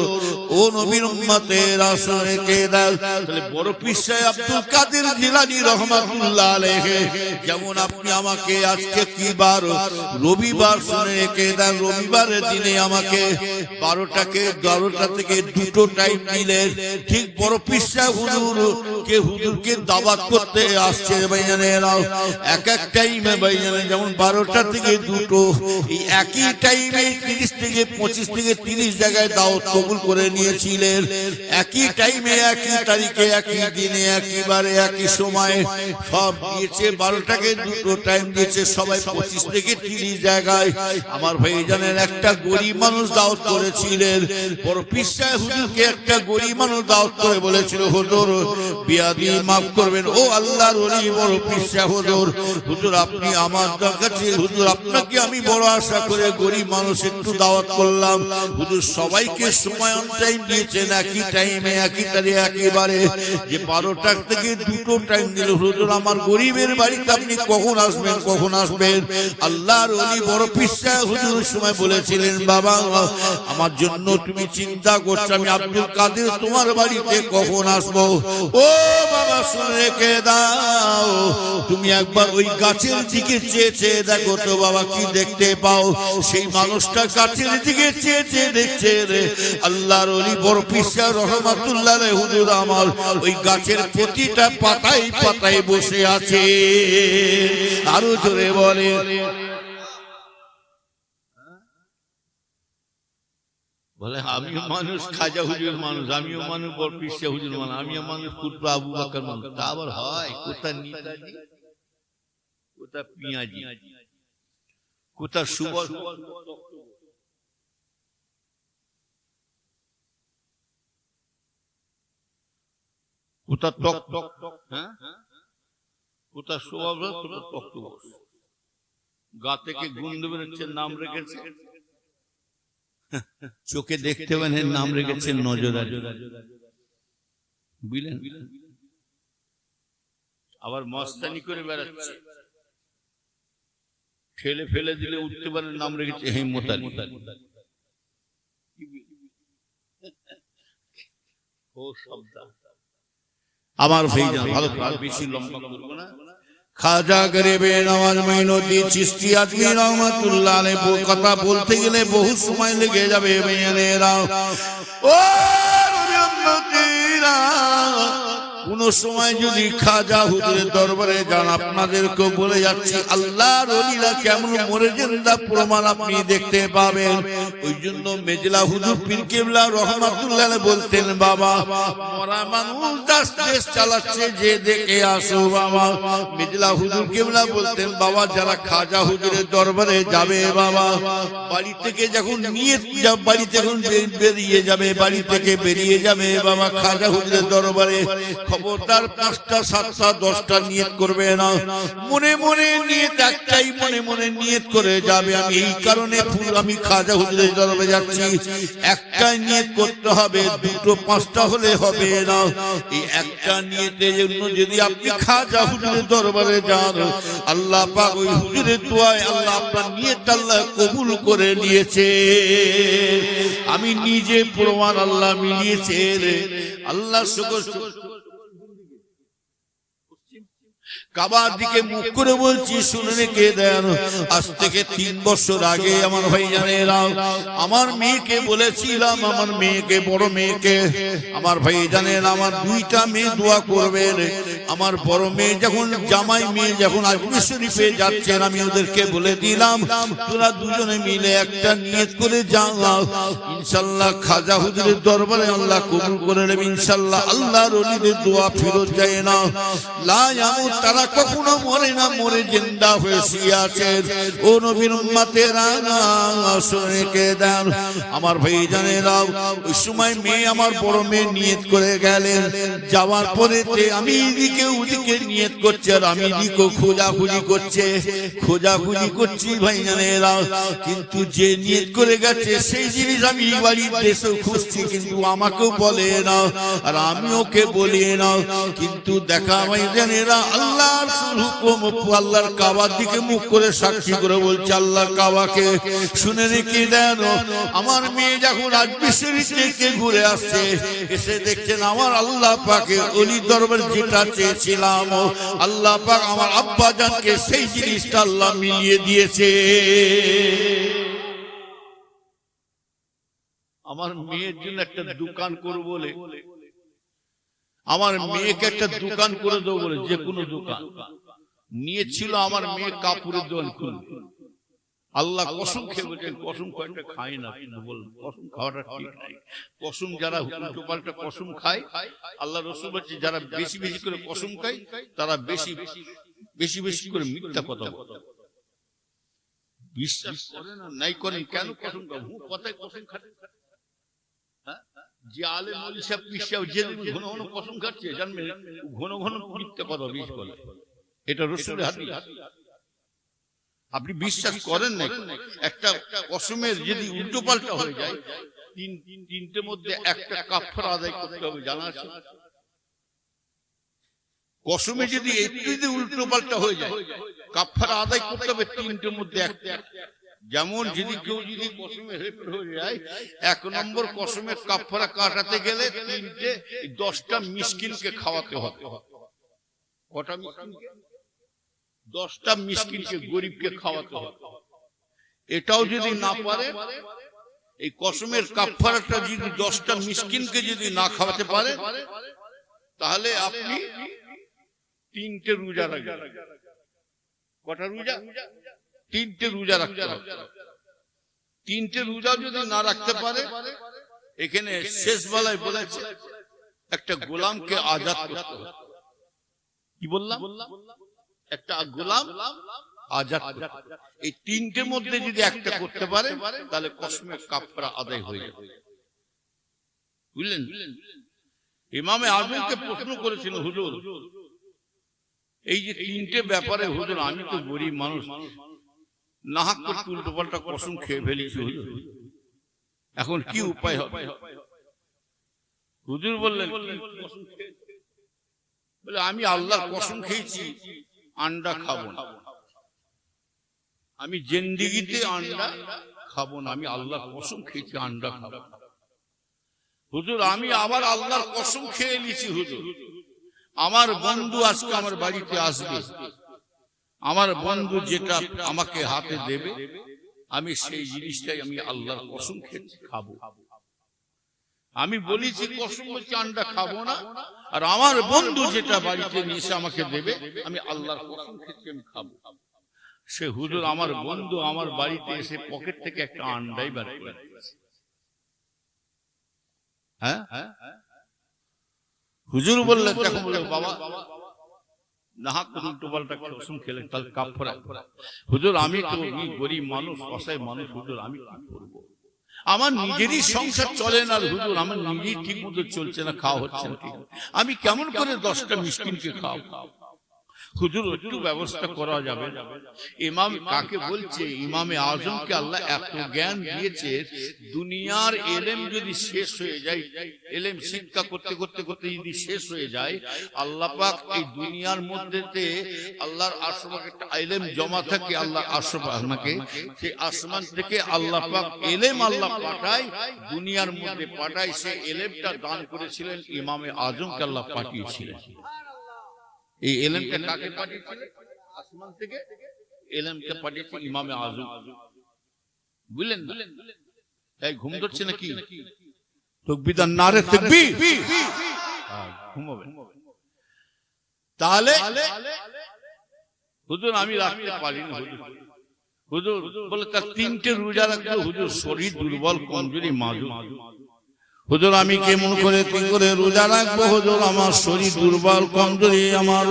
ও নবীর উম্মতেরা, শুনে কে দেন। তাহলে বড় পীর সাহেব আব্দুল কাদের জিলানী রহমাতুল্লাহ আলাইহি, যেমন আপনি আমাকে আজকে কি বার, রবিবার, শুনে রেখে দেন, রবিবারের দিনে আমাকে 12টা থেকে 2টো টাইম দিলেন। ঠিক বড় পীর সাহেব হুজুর কে হুজুরকে দাওয়াত করতে আসছে ভাইজানেরা, এক এক টাইমে ভাইজানে, যেমন 12টা থেকে 2টো, এই একই টাইমে 30 থেকে 25 থেকে 30 জায়গায় দাওয়াত কবুল করে নিয়েছিলেন। একই টাইমে, একই তারিখে, একই দিনে, একইবারে, একই সময়ে সব দিয়েছে। 12টাকে 2টো টাইম দিয়েছে, সবাই 25 থেকে 30 জায়গায়। আমার ভাইজানের একটা গরিব মানুষ দাওয়াত করেছিলেন, বড় পীর সাহেব হুজুরকে একটা গরিব মানুষ দাওয়াত করে বলেছিল, হুজুর বিয়াদি মাফ করবেন, ও আল্লাহর ওলি বড় পীর সাহেব হুজুর, হুজুর আপনি আমার কাছে, হুজুর আপনাকে আমি বড় আশা করে গরিব মানুষ একটু দাওয়াত করলাম, হুজুর সবাইকে সময় অন টাইম দিয়েছেন, একই টাইমে, একই তারিখে, একইবারে, যে 12টা থেকে 2টো টাইম দিল, হুজুর আমার গরিবের বাড়িতে আপনি কখন আসবেন, কখন আসবেন? আল্লাহর ওলি বড় পীর সাহেব হুজুর সময় বলেছিলেন, বাবা আমার জন্য তুমি চিন্তা করছো, আমি আব্দুল কাদের তোমার বাড়িতে কখন আসবো? ও বাবা শুনে রেখে দাও, তুমি একবার ওই গাছের দিকে চেয়ে চেয়ে দেখো তো বাবা, কি দেখতে পাও? সেই মানুষটা গাছের দিকে চেয়ে চেয়ে দেখছে রে, আল্লাহর ওলি বড় পীর সাহেব রহমাতুল্লাহ আলাইহি হুজুর আমার ওই গাছের প্রতিটা পাতায় পাতায় বসে আছে। আরো জোরে বলে, বলে আমিও মানুষ, খাজা হুজুর মানুষ, আমিও মানুষ, বড় পীর সাহেব হুজুর মানুষ, আমিও মানুষ, কুতবা আবু বকর মানুষ। তা আবার হয়? কোথায় নেতাজি, কোথায় পিয়াজি, কোথায় সুবল, কোথায় টক টক, হ্যাঁ কোথায় সুবল, কোথায় টক, গা থেকে গুন্দ বেরোচ্ছে, নাম রেখেছে, চোখে দেখতে পান নাম রেখেছেন নজরারি, বুঝলেন? আবার মস্তানি করে বেড়াচ্ছে, ঠেলে ফেলে দিলে উঠতে পারে, নাম রেখেছে হিম্মত আলী। ও শব্দ আমার ভাইজান, ভালো আর বেশি লম্বা করব না। খাজা গরিবে নওয়াজ মাইনুদ্দি চিশতি আজমি রহমাতুল্লাহ আলাইহি কথা বলতে গেলে বহু সময় লেগে যাবে ভাইয়ানেরা। ও উম্মতিরা, কোন সময় যদি খাজা হুজুরের দরবারে যান, আপনাদেরকে বলে যাচ্ছি আল্লাহর ওলিরা কেমন মরে জিন্দা প্রমাণ আপনি দেখতে পাবেন। ওই জন্য মেজলা হুজুর পীর কেবলা রহমাতুল্লাহ বলতেন, বাবা মরা মানুষ দেশ চালাচ্ছে, যে দেখে আসো বাবা। মেজলা হুজুর কেবলা বলতেন, বাবা যারা খাজা হুজুরের দরবারে যাবে, বাবা বাড়ি থেকে যখন নিয়ে বাড়ি থেকে বেরিয়ে যাবে, বাড়ি থেকে বেরিয়ে যাবে বাবা খাজা হুজুরের দরবারে, খবরদার 5টা 7টা 10টা নিয়ত করবে না, মনে মনে নিয়ত একটাই, মনে মনে নিয়ত করে যাবে, আমি এই কারণে আমি খাজা হুজুরের দরবারে যাচ্ছি। একটাই নিয়ত করতে হবে, 2টো 5টা হলে হবে না। এই একটা নিয়তের জন্য যদি আপনি খাজা হুজুরের দরবারে যান, আল্লাহ পাক ওই হুজুরের দোয়ায় আল্লাহ আপনার নিয়ত আল্লাহ কবুল করে নিয়েছে। আমি নিজে প্রমাণ, আল্লাহ মিলিয়েছে রে। আল্লাহ শুকর, কাবার দিকে মুখ করে বলছি, শুনে রেখে দেন। আজ থেকে 3 বছর আগে আমার ভাইজানেরা, আমার মেয়েকে বলেছিলাম, আমার মেয়েকে, বড় মেয়েকে, আমার ভাইজানেরা আমার 2টা মেয়ে দোয়া করবেন। আমার বড় মেয়ে যখন, জামাই মেয়ে যখন আজমির শরীফে যাচ্ছেন, আমি ওদেরকে বলে দিলাম, তোরা দুজনে মিলে একটা নিয়ত করে যাও, ইনশাআল্লাহ খাজা হুজুরের দরবারে আল্লাহ কবুল করে নেবে ইনশাআল্লাহ। আল্লাহর ওলিদের দোয়া ফেরত যায় না, লা ইয়ামুত, তারা কখনো মরে না, মরে জিন্দা হয়ে শুয়ে আছেন। ও নবীর উম্মতেরা শুনে কে দেন আমার ভাইজানেরা। ওই সময় মেয়ে, আমার বড় মেয়ে নিয়ত করে গেলেন, যাওয়ার পরে আমি এদিকে ওদিকে নিয়ত করছে, আর আমি এদিকে খোঁজাখুঁজি করছে, খোঁজাখুঁজি করছি ভাইজানেরা, কিন্তু যে নিয়ত করে গেছে সেই জিনিস আমি বাড়ির দেশে খুঁজছি, কিন্তু আমাকেও বলে না, আর আমি ওকে বলি না। কিন্তু দেখা ভাইজানেরা, আল্লাহর হুকুম, আল্লাহর কাবার দিকে মুখ করে সাক্ষী করে বলছে, আল্লাহর কাবাকে শুনে রেখে দেন। আমার মেয়ে যখন আজমির শরীফ থেকে ঘুরে আসছে, এসে দেখছেন আমার আল্লাহ পাকে ওলি দরবার যেটা চেয়েছিলাম, আল্লাহ পাক আমার আব্বা জানকে সেই জিনিসটা আল্লাহ মিলিয়ে দিয়েছে। আমার মেয়ের জন্য একটা দোকান করব বলে আমার মেয়েকে একটা দোকান করে দেবো বলে, যে কোনো দোকান নিয়েছিল, আমার মেয়ে কাপড়ের দোকান খুলবে। আল্লাহ কসম খেয়ে বলছেন, কসম কয়েকটা খায় না, বলুন কসম খাওয়াটা ঠিক নাই। কসম যারা উল্টো পাল্টা কসম খায়, আল্লাহ রসুল বলছে যারা বেশি বেশি করে কসম খায় তারা বেশি বেশি বেশি করে মিথ্যা কথা বলে। বিশ্বাস করেন না নাই করেন, কেন কসম খাবো? কথায় কসম খাটে। যে আলেম ওলি সাহেব পীর সাহেব যে ঘন ঘন কসম খাচ্ছে, জানবেন ঘন ঘন মিথ্যা কথা বেশ বলে। এটা রসুলের হাদিস। আপনি বিশ্বাস করেন না? একটা কসমের যদি উল্টো পাল্টা হয়ে যায়, তিনটের মধ্যে একটা কাফারা আদায় করতে হবে, জানা আছে? কসমে যদি একটু যদি উল্টো পাল্টা হয়ে যায়, কাফারা আদায় করতে হবে তিনটের মধ্যে একটা। যেমন যদি কেউ যদি কসমে হেরফের হয়ে যায়, 1 নম্বর কসমের কাফারা কাটাতে গেলে 10টা মিসকিনকে খাওয়াতে হবে। কটা মিসকিনকে? 10টা মিসকিনকে, গরিবকে খাওয়াতে হবে। এটাও যদি না পারে, এই কসমের কাফারাটা যদি 10টা মিসকিনকে যদি না খাওয়াতে পারে, তাহলে আপনি 3টে রোজা রাখবেন। কটা রোজা? 3টে রোজা রাখতে হবে। 3টে রোজা যদি না রাখতে পারে, এখানে শেষ বেলায় বলেছে একটা গোলামকে আজাদ করতে হবে। কি বললাম? একটা গোলাম আজাদ। এই 3টের মধ্যে যদি একটা করতে পারে, তাহলে কসমের কাফারা আদায় হয়ে যাবে। বুঝলেন? ইমামে আজমকে প্রশ্ন করেছিল, হুজুর এই যে 3টে ব্যাপারে, হুজুর আমি তো গরিব মানুষ, নাহাক করে উল্টো পাল্টা কসম খেয়ে ফেলেছি, হুজুর এখন কি উপায় হবে? হুজুর বললেন, বলে আমি আল্লাহর কসম খেয়েছি আন্ডা খাবো না, আমি জিন্দেগিতে আন্ডা খাবো না, আমি আল্লাহর কসম খেয়েছি আন্ডা খাবো না। হুজুর আমি আবার আল্লাহর কসম খেয়ে নিয়েছি, হুজুর আমার বন্ধু আজকে আমার বাড়িতে আসবে, আমার বন্ধু যেটা আমাকে হাতে দেবে, আমি সেই জিনিসটাই আমি আল্লাহর কসম খেয়েছি খাবো। আমি বলেছি কসম বলছি আন্ডা খাবো না, আর আমার বন্ধু যেটা বাড়িতে নিয়ে এসে আমাকে দেবে, আমি আল্লাহর কসম খেয়েছি আমি খাবো। সে হুজুর আমার বন্ধু আমার বাড়িতে এসে পকেট থেকে একটা আন্ডাই বার করে দিয়েছে। হ্যাঁ, হুজুর বললেন, তখন বলে বাবা নাহাক উল্টো পাল্টা কসম খেলে তাহলে কাফারা। হুজুর আমি তো গরিব মানুষ, অসহায় মানুষ, হুজুর আমি কি করবো? আমার নিজেরই সংসার চলে না হুজুর, আমার নিজেই ঠিক মতো চলছে না, খাওয়া হচ্ছে না, আমি কেমন করে 10টা মিসকিনকে খাওয়াবো? হুজুর একটু ব্যবস্থা করা যাবে? ইমাম কাকে বলছে? ইমামে আজমকে আল্লাহ এত জ্ঞান দিয়েছে, দুনিয়ার এলেম যদি শেষ হয়ে যায়, এলেম শিক্ষা করতে করতে করতে যদি শেষ হয়ে যায়, আল্লাহ পাক এই দুনিয়ার মধ্যেতে আল্লাহর আসমানে একটা এলেম জমা থাকে, আল্লাহ আসমানকে সেই আসমান থেকে আল্লাহ পাক এলেম আল্লাহ পাঠায়, দুনিয়ার মধ্যে পাঠায়। সেই এলেমটা দান করেছিলেন ইমামে আজমকে আল্লাহ পাঠিয়েছিলেন। এই এলেমটা কাকে পাঠিয়েছিলেন? আসমান থেকে এলেমটা পাঠিয়েছে ইমামে আজম। বুঝলেন? এই ঘুম ধরছে নাকি? তাকবীর আর নারে তাকবীর। ঘুমাবে তাহলে? হুজুর আমি রাখতে পারি না, হুজুর বলে তার 3টে রোজা রাখলে হুজুর শরীর দুর্বল কমজোরি মাজুর। হুজুর আমি কেমন করে কি করে রোজা রাখবো? হুজুর আমার শরীর দুর্বল কমজোরি, আমার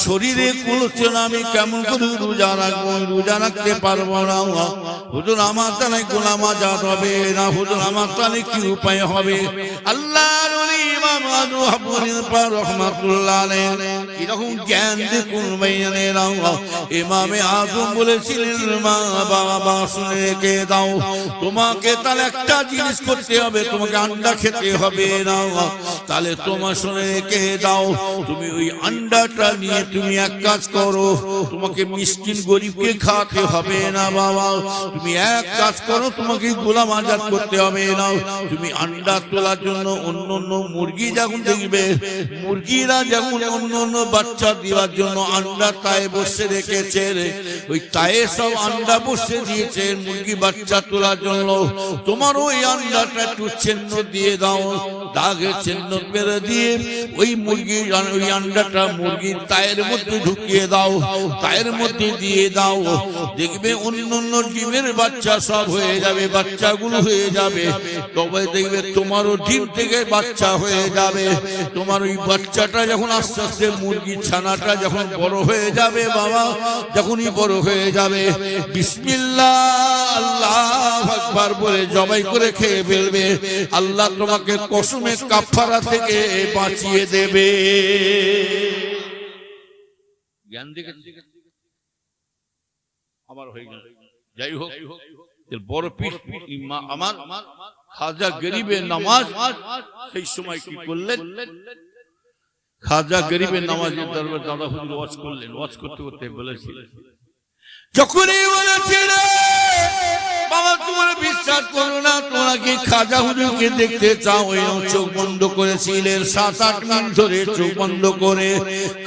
শরীরে কুলছে না, আমি কেমন করে রোজা রাখবো? রোজা রাখতে পারবো না। হুজুর আমার তাহলে গোলাম আজাদ হবে না, হুজুর আমার তাহলে কি উপায় হবে? আল্লাহর ওলি ইমাম আজম হাফিজুল্লাহ রাহমাতুল্লাহ আলাইহি এরকম জ্ঞান দেখুন ভাইয়ানেরা। ইমামে আজম বলেছিলেন, মা বাবা শুনে রেখে দাও, তোমাকে তাহলে একটা জিনিস করতে হবে, তোমাকে আন্ডা খেতে হবে না। তাহলে তোমার শুনে রেখে দাও, তুমি ওই আন্ডাটা নিয়ে তুমি এক কাজ করো, তোমাকে মিসকিন গরিবকে খাওয়াতে হবে না বাবা। তুমি এক কাজ করো, তোমাকে গোলাম আজাদ করতে হবে না। তুমি আন্ডা তোলার জন্য অন্য অন্য মুরগি যখন দেখবে মুরগিরা যখন অন্য বাচ্চা দেওয়ার জন্য আন্ডা তায়ে বসে রেখেছে, ওই তায়ে সব আন্ডা বসে দিয়েছে মুরগি বাচ্চা তোলার জন্য। তোমার ওই আন্ডাটা একটু চিহ্ন দিয়ে দাও, দাগে চিহ্ন মেরে দিয়ে ওই মুরগি ওই আন্ডাটা মুরগির তায়ের মধ্যে ঢুকিয়ে দাও, তায়ের মধ্যে দিয়ে দাও। দেখবে অন্য ডিমের বাচ্চা সব হয়ে যাবে, বাচ্চাগুলো হয়ে যাবে। তবে দেখবে তোমারও ডিম থেকে বাচ্চা হয়ে যাবে। তোমার ওই বাচ্চাটা যখন আস্তে আস্তে মুরগির ছানাটা যখন বড় হয়ে যাবে বাবা, যখনই বড় হয়ে যাবে বিসমিল্লাহ আল্লাহু আকবার বলে জবাই করে খেয়ে ফেলবে। আল্লাহ তোমাকে কসমে কাফারা থেকে বাঁচিয়ে দেবে। জ্ঞান দিকে আমার হয়ে গেল। যাই হোক, বড় পীর আমার খাজা গরিবের নামাজ সেই সময় কি করলেন, খাজা গরিবের নামাজের দরবার দাদা হুজুর ওয়াজ করলেন। ওয়াজ করতে করতে বলেছিলেন, যখনই বলেছিল বাবা তোমরা বিশ্বাস করো না, তোমরা কি খাজা হুজুরকে দেখতে চাও? ওই চোখ বন্ধ করেছিলেন 7-8 মিনিট ধরে চোখ বন্ধ করে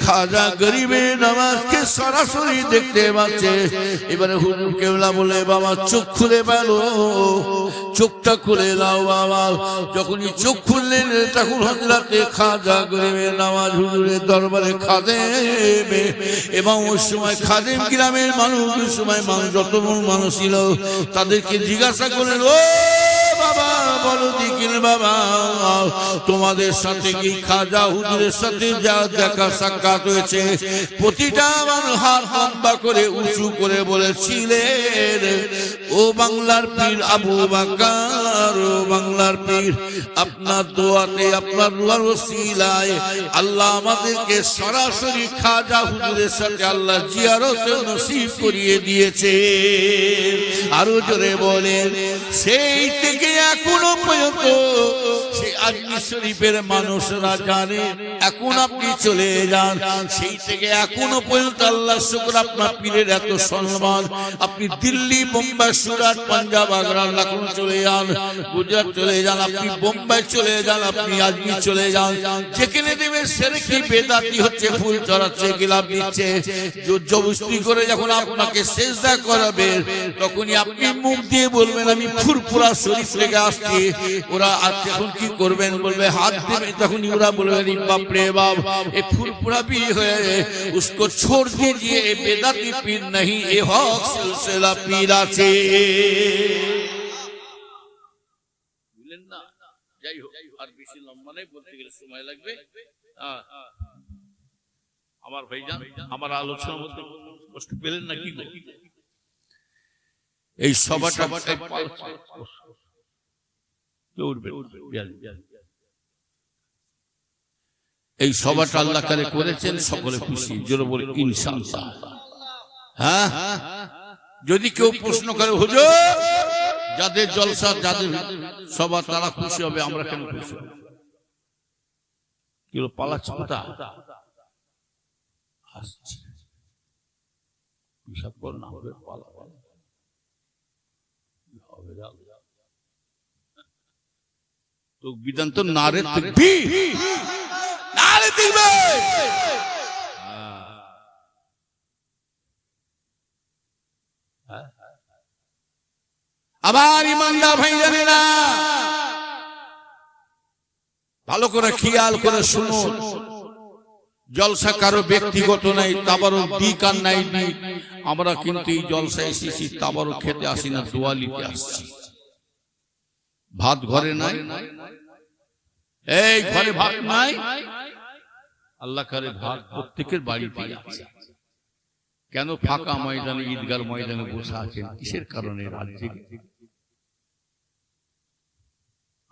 খাজা গরিবের নামাজকে সরাসরি দেখতে পাচ্ছে। এবারে হুজুর কেবলা বলে বাবা চোখ খুলে পেলো, চোখটা খুলে দাও বাবা। যখনই চোখ খুললেন তখন হযরতে খাজা গরিবের নামাজ হুজুরের দরবারে খাদেমে, এবং ওই সময় খাদেম গ্রামের মানুষ, ওই সময় যত মানুষ ছিল তাদেরকে জিজ্ঞাসা করলেন, ও বাবা বলো দিকিন বাবা তোমাদের সাথে কি খাজা হুজুরের সাথে যা দেখা সাক্ষাৎ হয়েছে? প্রতিটা মানুষ হাত লম্বা করে উঁচু করে বলেছিলেন, ও বাংলার পীর আবু বকর, ও বাংলার পীর আপনার দোয়াতে আপনার রুয়ার ওসিলায় আল্লাহ আমাদেরকে সরাসরি খাজা হুজুরের সাথে আল্লাহ জিয়ারত নসিব করিয়ে দিয়েছে। আরো জোরে বলেন, সেই থেকে এখনো পর্যন্ত সেই আজমির শরীফের মানুষরা জানে। এখন আপনি চলে যান, সেই থেকে এখনো পর্যন্ত আল্লাহ শুকর আপনার পীরের এত সম্মান। আপনি দিল্লি, বোম্বাই, সুরাট, পাঞ্জাব, আগ্রা, লখনউ চলে যান, গুজরাট চলে যান, আপনি বোম্বাই চলে যান, আপনি আজমির চলে যান, যেখানে দেবেন শিরকি বেদাতি হচ্ছে, ফুল চড়াচ্ছে, গিলাপ দিচ্ছে, জবরদস্তি করে যখন আপনাকে সেজদা করাবে তখনই আপনি মুখ দিয়ে বলবেন আমি ফুরফুরা শরীফ থেকে আসছি। ওরা এখন কি করবেন, বলবে হাত দেবে, তখনই ওরা বলবেন বাপ রে বাপ এ ফুরফুরা পীর হয়ে उसको छोड़ दीजिए, बेदाती पीर नहीं, ये हक सिलसिला पीर আছে। বুঝলেন না? যাই হোক, আর বেশি লম্বা নেই, বলতে গেলে সময় লাগবে। আমার ভাইজান আমার আলোচনার মধ্যে কষ্ট পেলেন না কি? এই সভাটা এই সভাটা আল্লাহ কারে করেছেন, সকলে খুশি, জোরে বলে ইনশাআল্লাহ। হ্যাঁ, যদি কেউ প্রশ্ন করে হুজুর যাদের জলসা যাদের সভা তারা খুশি হবে, আমরা কেন খুশি হব? কি পালাচ্ছে কোথা আসছে হিসাব কর না হবে পালা হবে। তো বিধান তো নারে তাকবীর, নারে তাকবীর। আবার ইমানদার ভাই জানেনা, ভালো করে খেয়াল করে শুনুন, জলসা কারো ব্যক্তিগত নাই, তাবারক দিক আর নাই। আমরা কিন্তু এই জলসা এসেছি তাবারক খেতে আসি না, দোয়া নিতে আসছি। ভাত ঘরে নাই, এই ঘরে ভাত নাই, আল্লাহ কারে ভাত প্রত্যেকের বাড়িতে আছে। কেন ফাঁকা ময়দানে, ঈদগার ময়দানে বসে আছেন কিসের কারণে? রাজ্যে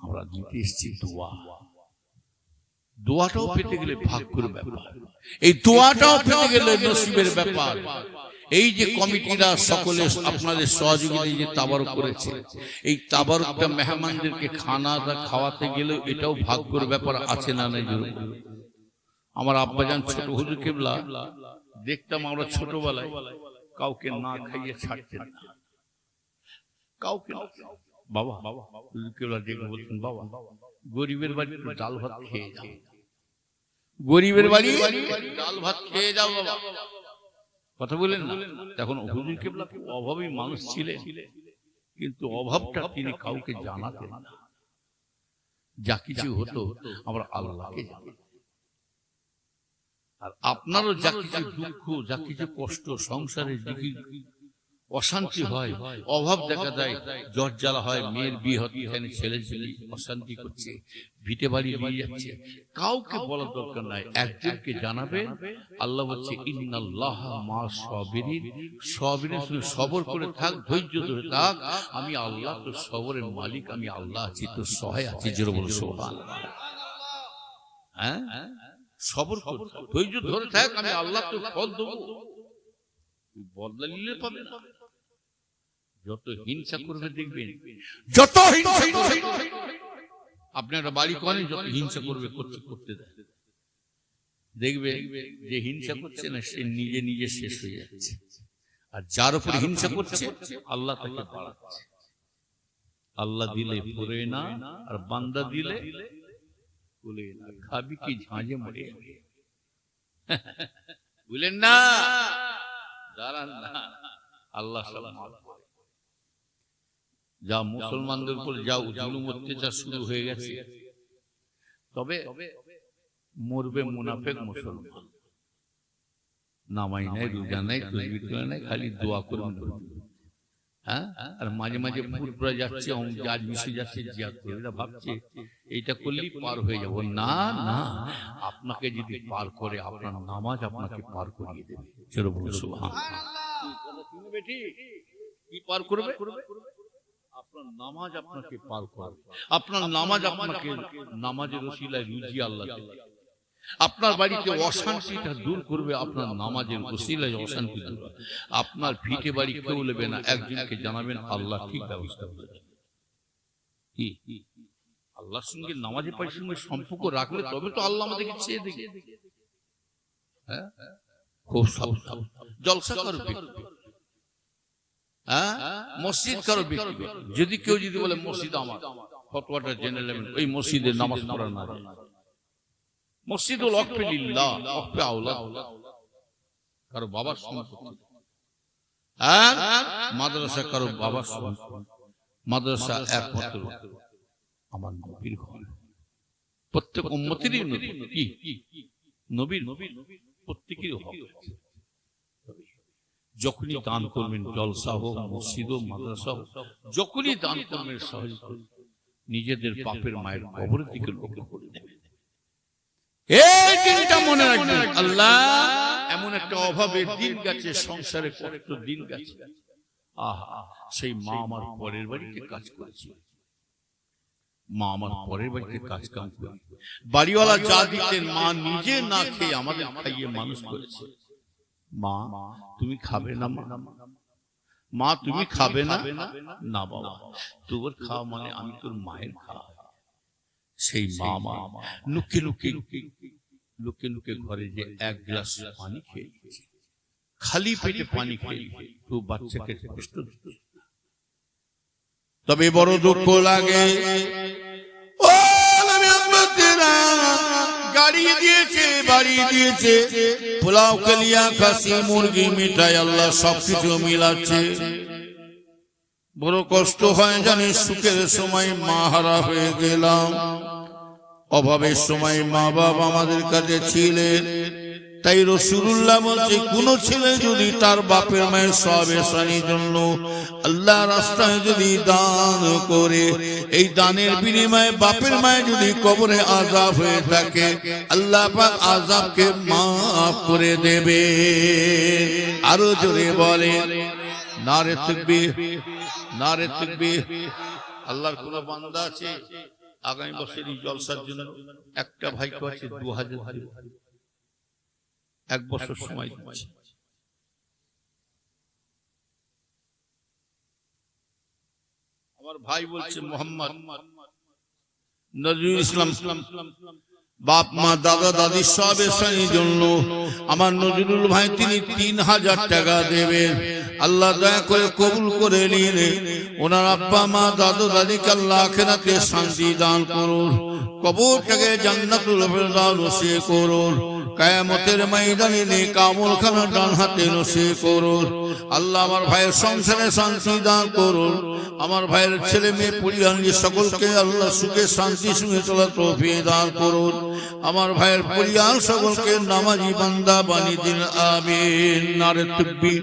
আমরা দিতে এসেছি দোয়া। দোয়াটাও পেতে গেলে ভাগ্যের ব্যাপার, এই দোয়াটাও পেতে গেলে নসিবের ব্যাপার। এই যে কমিটিরা সকলে আপনাদের সহযোগিতা যে তাবারক করেছে, এই তাবারকটা মেহমানদেরকে খানাটা খাওয়াতে গেলে এটাও ভাগ্যের ব্যাপার আছে না নাই? আমার আব্বাজান ছোট হুজুর কেবলা দেখতাম আমরা ছোটবেলায় কাউকে না খাইয়ে ছাড়তেন না, কাউকে। বাবা হুজুর কেবলা দেখে বলতেন বাবা গরিবের বাড়ি একটু ডাল ভাত খেয়ে যাও, গরিবের বাড়ি ডাল ভাত খেয়ে যাও বাবা, কথা বলেন না। তখন হুজুর কেবলা অভাবী মানুষ ছিলেন, কিন্তু অভাবটা তিনি কাউকে জানাতেন না। যা কিছু হতো আমরা আল্লাহকে জানি। আর আপনারও যা কিছু দুঃখ, যা কিছু কষ্ট, সংসারে অশান্তি হয়, অভাব দেখা দেয়, জ্বর জ্বালা হয়, মেয়ের বিয়ে হচ্ছে, এখানে ছেলে ছেলে অশান্তি করছে, ভিটে বাড়ি নিয়ে যাচ্ছে, কাউকে বলার দরকার নাই, একজনকে জানাবেন। আল্লাহ বলছে ইন্নাল্লাহ মা সাবিরিন, সাবিরের সঙ্গে সবর করে থাক, ধৈর্য ধরে থাক, আমি আল্লাহ তোর সবরের মালিক, আমি আল্লাহ আছি, তোর সহায় আছি। জোরে বলো সুবহানাল্লাহ। হ্যাঁ, সবর কর, ধৈর্য ধরে থাক, আমি আল্লাহ তোর ফল দেবো, বদলা নিলে পাবে না। যত হিংসা করবে দেখবেন, যত হিংসা করবে, আপনারা বাড়ি করেন, যত হিংসা করবে করতে দেয়, দেখবে যে হিংসা করছে না সে নিজে নিজে শেষ হয়ে যাচ্ছে, আর যার উপরে হিংসা করছে আল্লাহ তাকে বাড়াচ্ছে। আল্লাহ দিলে পড়ে না, আর বান্দা দিলে বলে না, খাবি কি ঝাঁঝে মরে বুঝলেন না, দাঁড়ান না, আল্লাহ সব মাফ করে। যা মুসলমানদের উপর যা জুলুম অত্যাচার শুরু হয়ে গেছে, তবে মরবে মুনাফেক মুসলমান, নামাই নাই, রোজা নাই, তাসবিহ নাই, খালি দোয়া করুন। হ্যাঁ, আর মাঝে মাঝে পুরপুরা যাচ্ছে, জাজ মিশে যাচ্ছে, জিয়াদ করে ভাবছে এইটা করলেই পার হয়ে যাব। না না, আপনাকে যদি পার করে, আপনার নামাজ আপনাকে পার করিয়ে দেবে। চলো বলো সুবহানাল্লাহ। কি পার করবে? আপনার নামাজ আপনাকে পার করবে, আপনার নামাজ আপনাকে, নামাজের ওসিলায় রুজি আল্লাহ দেবে। আপনার বাড়িতে অশান্তিটা দূর করবে, আপনার নামাজের ওসিলায় অশান্তি দূর। আপনার ভিটে বাড়ি কেউ নেবে না, একজনকে জানাবেন, আল্লাহ ঠিক ব্যবস্থা করবে। কি আল্লাহর সঙ্গে নামাজের পাড়ির সঙ্গে সম্পর্ক রাখলে তবে তো আল্লাহ আমাদেরকে চেয়ে দেখে। হ্যাঁ, খুব সাবধান, জলসা করবে, হ্যাঁ, মসজিদ কারো ব্যক্তি। যদি কেউ যদি বলে মসজিদ আমার, ফতোয়াটা জেনে নেবেন, ওই মসজিদে নামাজ পড়া না, মসজিদুল ওয়াকফে লিল্লাহ, ওয়াকফে আওলাদ, কারো বাবার সম্পত্তি। আর মাদ্রাসা কারো বাবার সম্পত্তি, মাদ্রাসা একমাত্র আমার নবীর ঘর। প্রত্যেক উম্মতেরই নবী, কি নবীর, প্রত্যেকেরই হক আছে। যখনই দান করবেন, জলসা হোক, মসজিদ হোক, মাদ্রাসা হোক, যখনই দান করবেন, সহজ নিজেদের বাপের মায়ের কবরের দিকে লক্ষ্য করে দেবেন। এই দিনটা মনে রাখবেন, আল্লাহ এমন একটা অভাবের দিন গেছে, সংসারে কষ্ট দিন গেছে, আহা, সেই মা আমার পরের বাড়িতে কাজ করেছে, মা আমার পরের বাড়িতে কাজ কাম করে, বাড়িওয়ালা যা দিতেন মা নিজে না খেয়ে আমাদের খাইয়ে মানুষ করেছে। মা তুমি খাবে না, মা তুমি খাবে না, না বাবা তোর খাওয়া মানে আমি তোর মায়ের খাওয়া। সেই মা লুকে লুকে লুকে লুকে ঘরে যে এক গ্লাস পানি খেয়ে, খালি পেটে পানি খেয়ে তো বাচ্চাকে কষ্ট দিত। তবে বড় দুঃখ লাগে, ও গাড়ি দিয়েছে, বাড়ি দিয়েছে, পোলাও কালিয়া, খাসি, মুরগি, মিঠাই, আল্লাহ সবকিছু মিলাচ্ছে। বড় কষ্ট হয় জানি, সুখের সময় মা হারা হয়ে গেলাম, অভাবের সময় মা বাবা আমাদের কাছে ছিলেন। তাই রাসূলুল্লাহ বলছে, কোন ছেলে যদি তার বাপের মায়ের সওয়াবের জন্য আল্লাহ রাস্তায় যদি দান করে, এই দানের বিনিময়ে বাপের মায়ের যদি কবরে আযাব হয়ে থাকে, আল্লাহ পাক আযাবকে মাফ করে দেবে। আরো জোরে বলে নারে তাকবীর, নারে তাকবীর। আল্লাহর কোন বান্দা আছে আগামী বছর এই জলসার জন্য একটা ভাই কাছে 2000 দিবে, এক বছর সময় দিচ্ছে। আমার ভাই বলছে মোহাম্মদ নজরুল ইসলাম, বাপ মা দাদা দাদি সবের জন্য আমার নজরুল ভাই তিনি 3000 টাকা দেবেন। আল্লাহ দয়া করে কবুল করে নিন। ওনার আব্বা মা দাদু দাদিকে আল্লাহ আখিরাতে শান্তি দান করুন, কবরটাকে জান্নাতুল ফেরদাউসে করুন, কিয়ামতের ময়দানে নেক আমল খানা ডান হাতে নসিব করুন। আল্লাহ আমার ভাইয়ের সংসারে শান্তি দান করুন, আমার ভাইয়ের ছেলে মেয়ে পরিবার সকলকে আল্লাহ সুখে শান্তি সুখে চলার তৌফিক দান করুন। আমার ভাইয়ের পরিবার সকলকে নামাজি বান্দা বানিয়ে দিন, আমিন। নারে তাকবীর,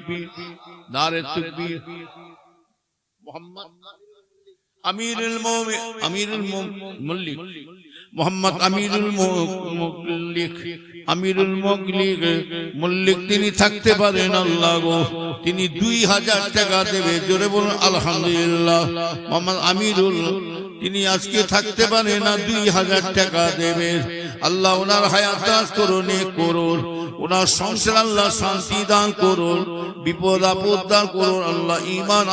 নারে তাকবীর। মুহাম্মদ আমিরুল মুল্লিক, মোহাম্মদ আমিরুল মুল্লিক তিনি থাকতে পারেন আল্লাহ গো, তিনি 2000 টাকা দেবে, জোরে বলুন আলহামদুলিল্লাহ। মোহাম্মদ আমিরুল তিনি আজকে থাকতে পারে না, 2000 টাকা দেবে। আল্লাহ ওনার হায়াত দারাজ করুন, করুন ওনার সংসার আল্লাহ শান্তি দান করুন, বিপদ আপদ দান করুন। আল্লাহ ঈমান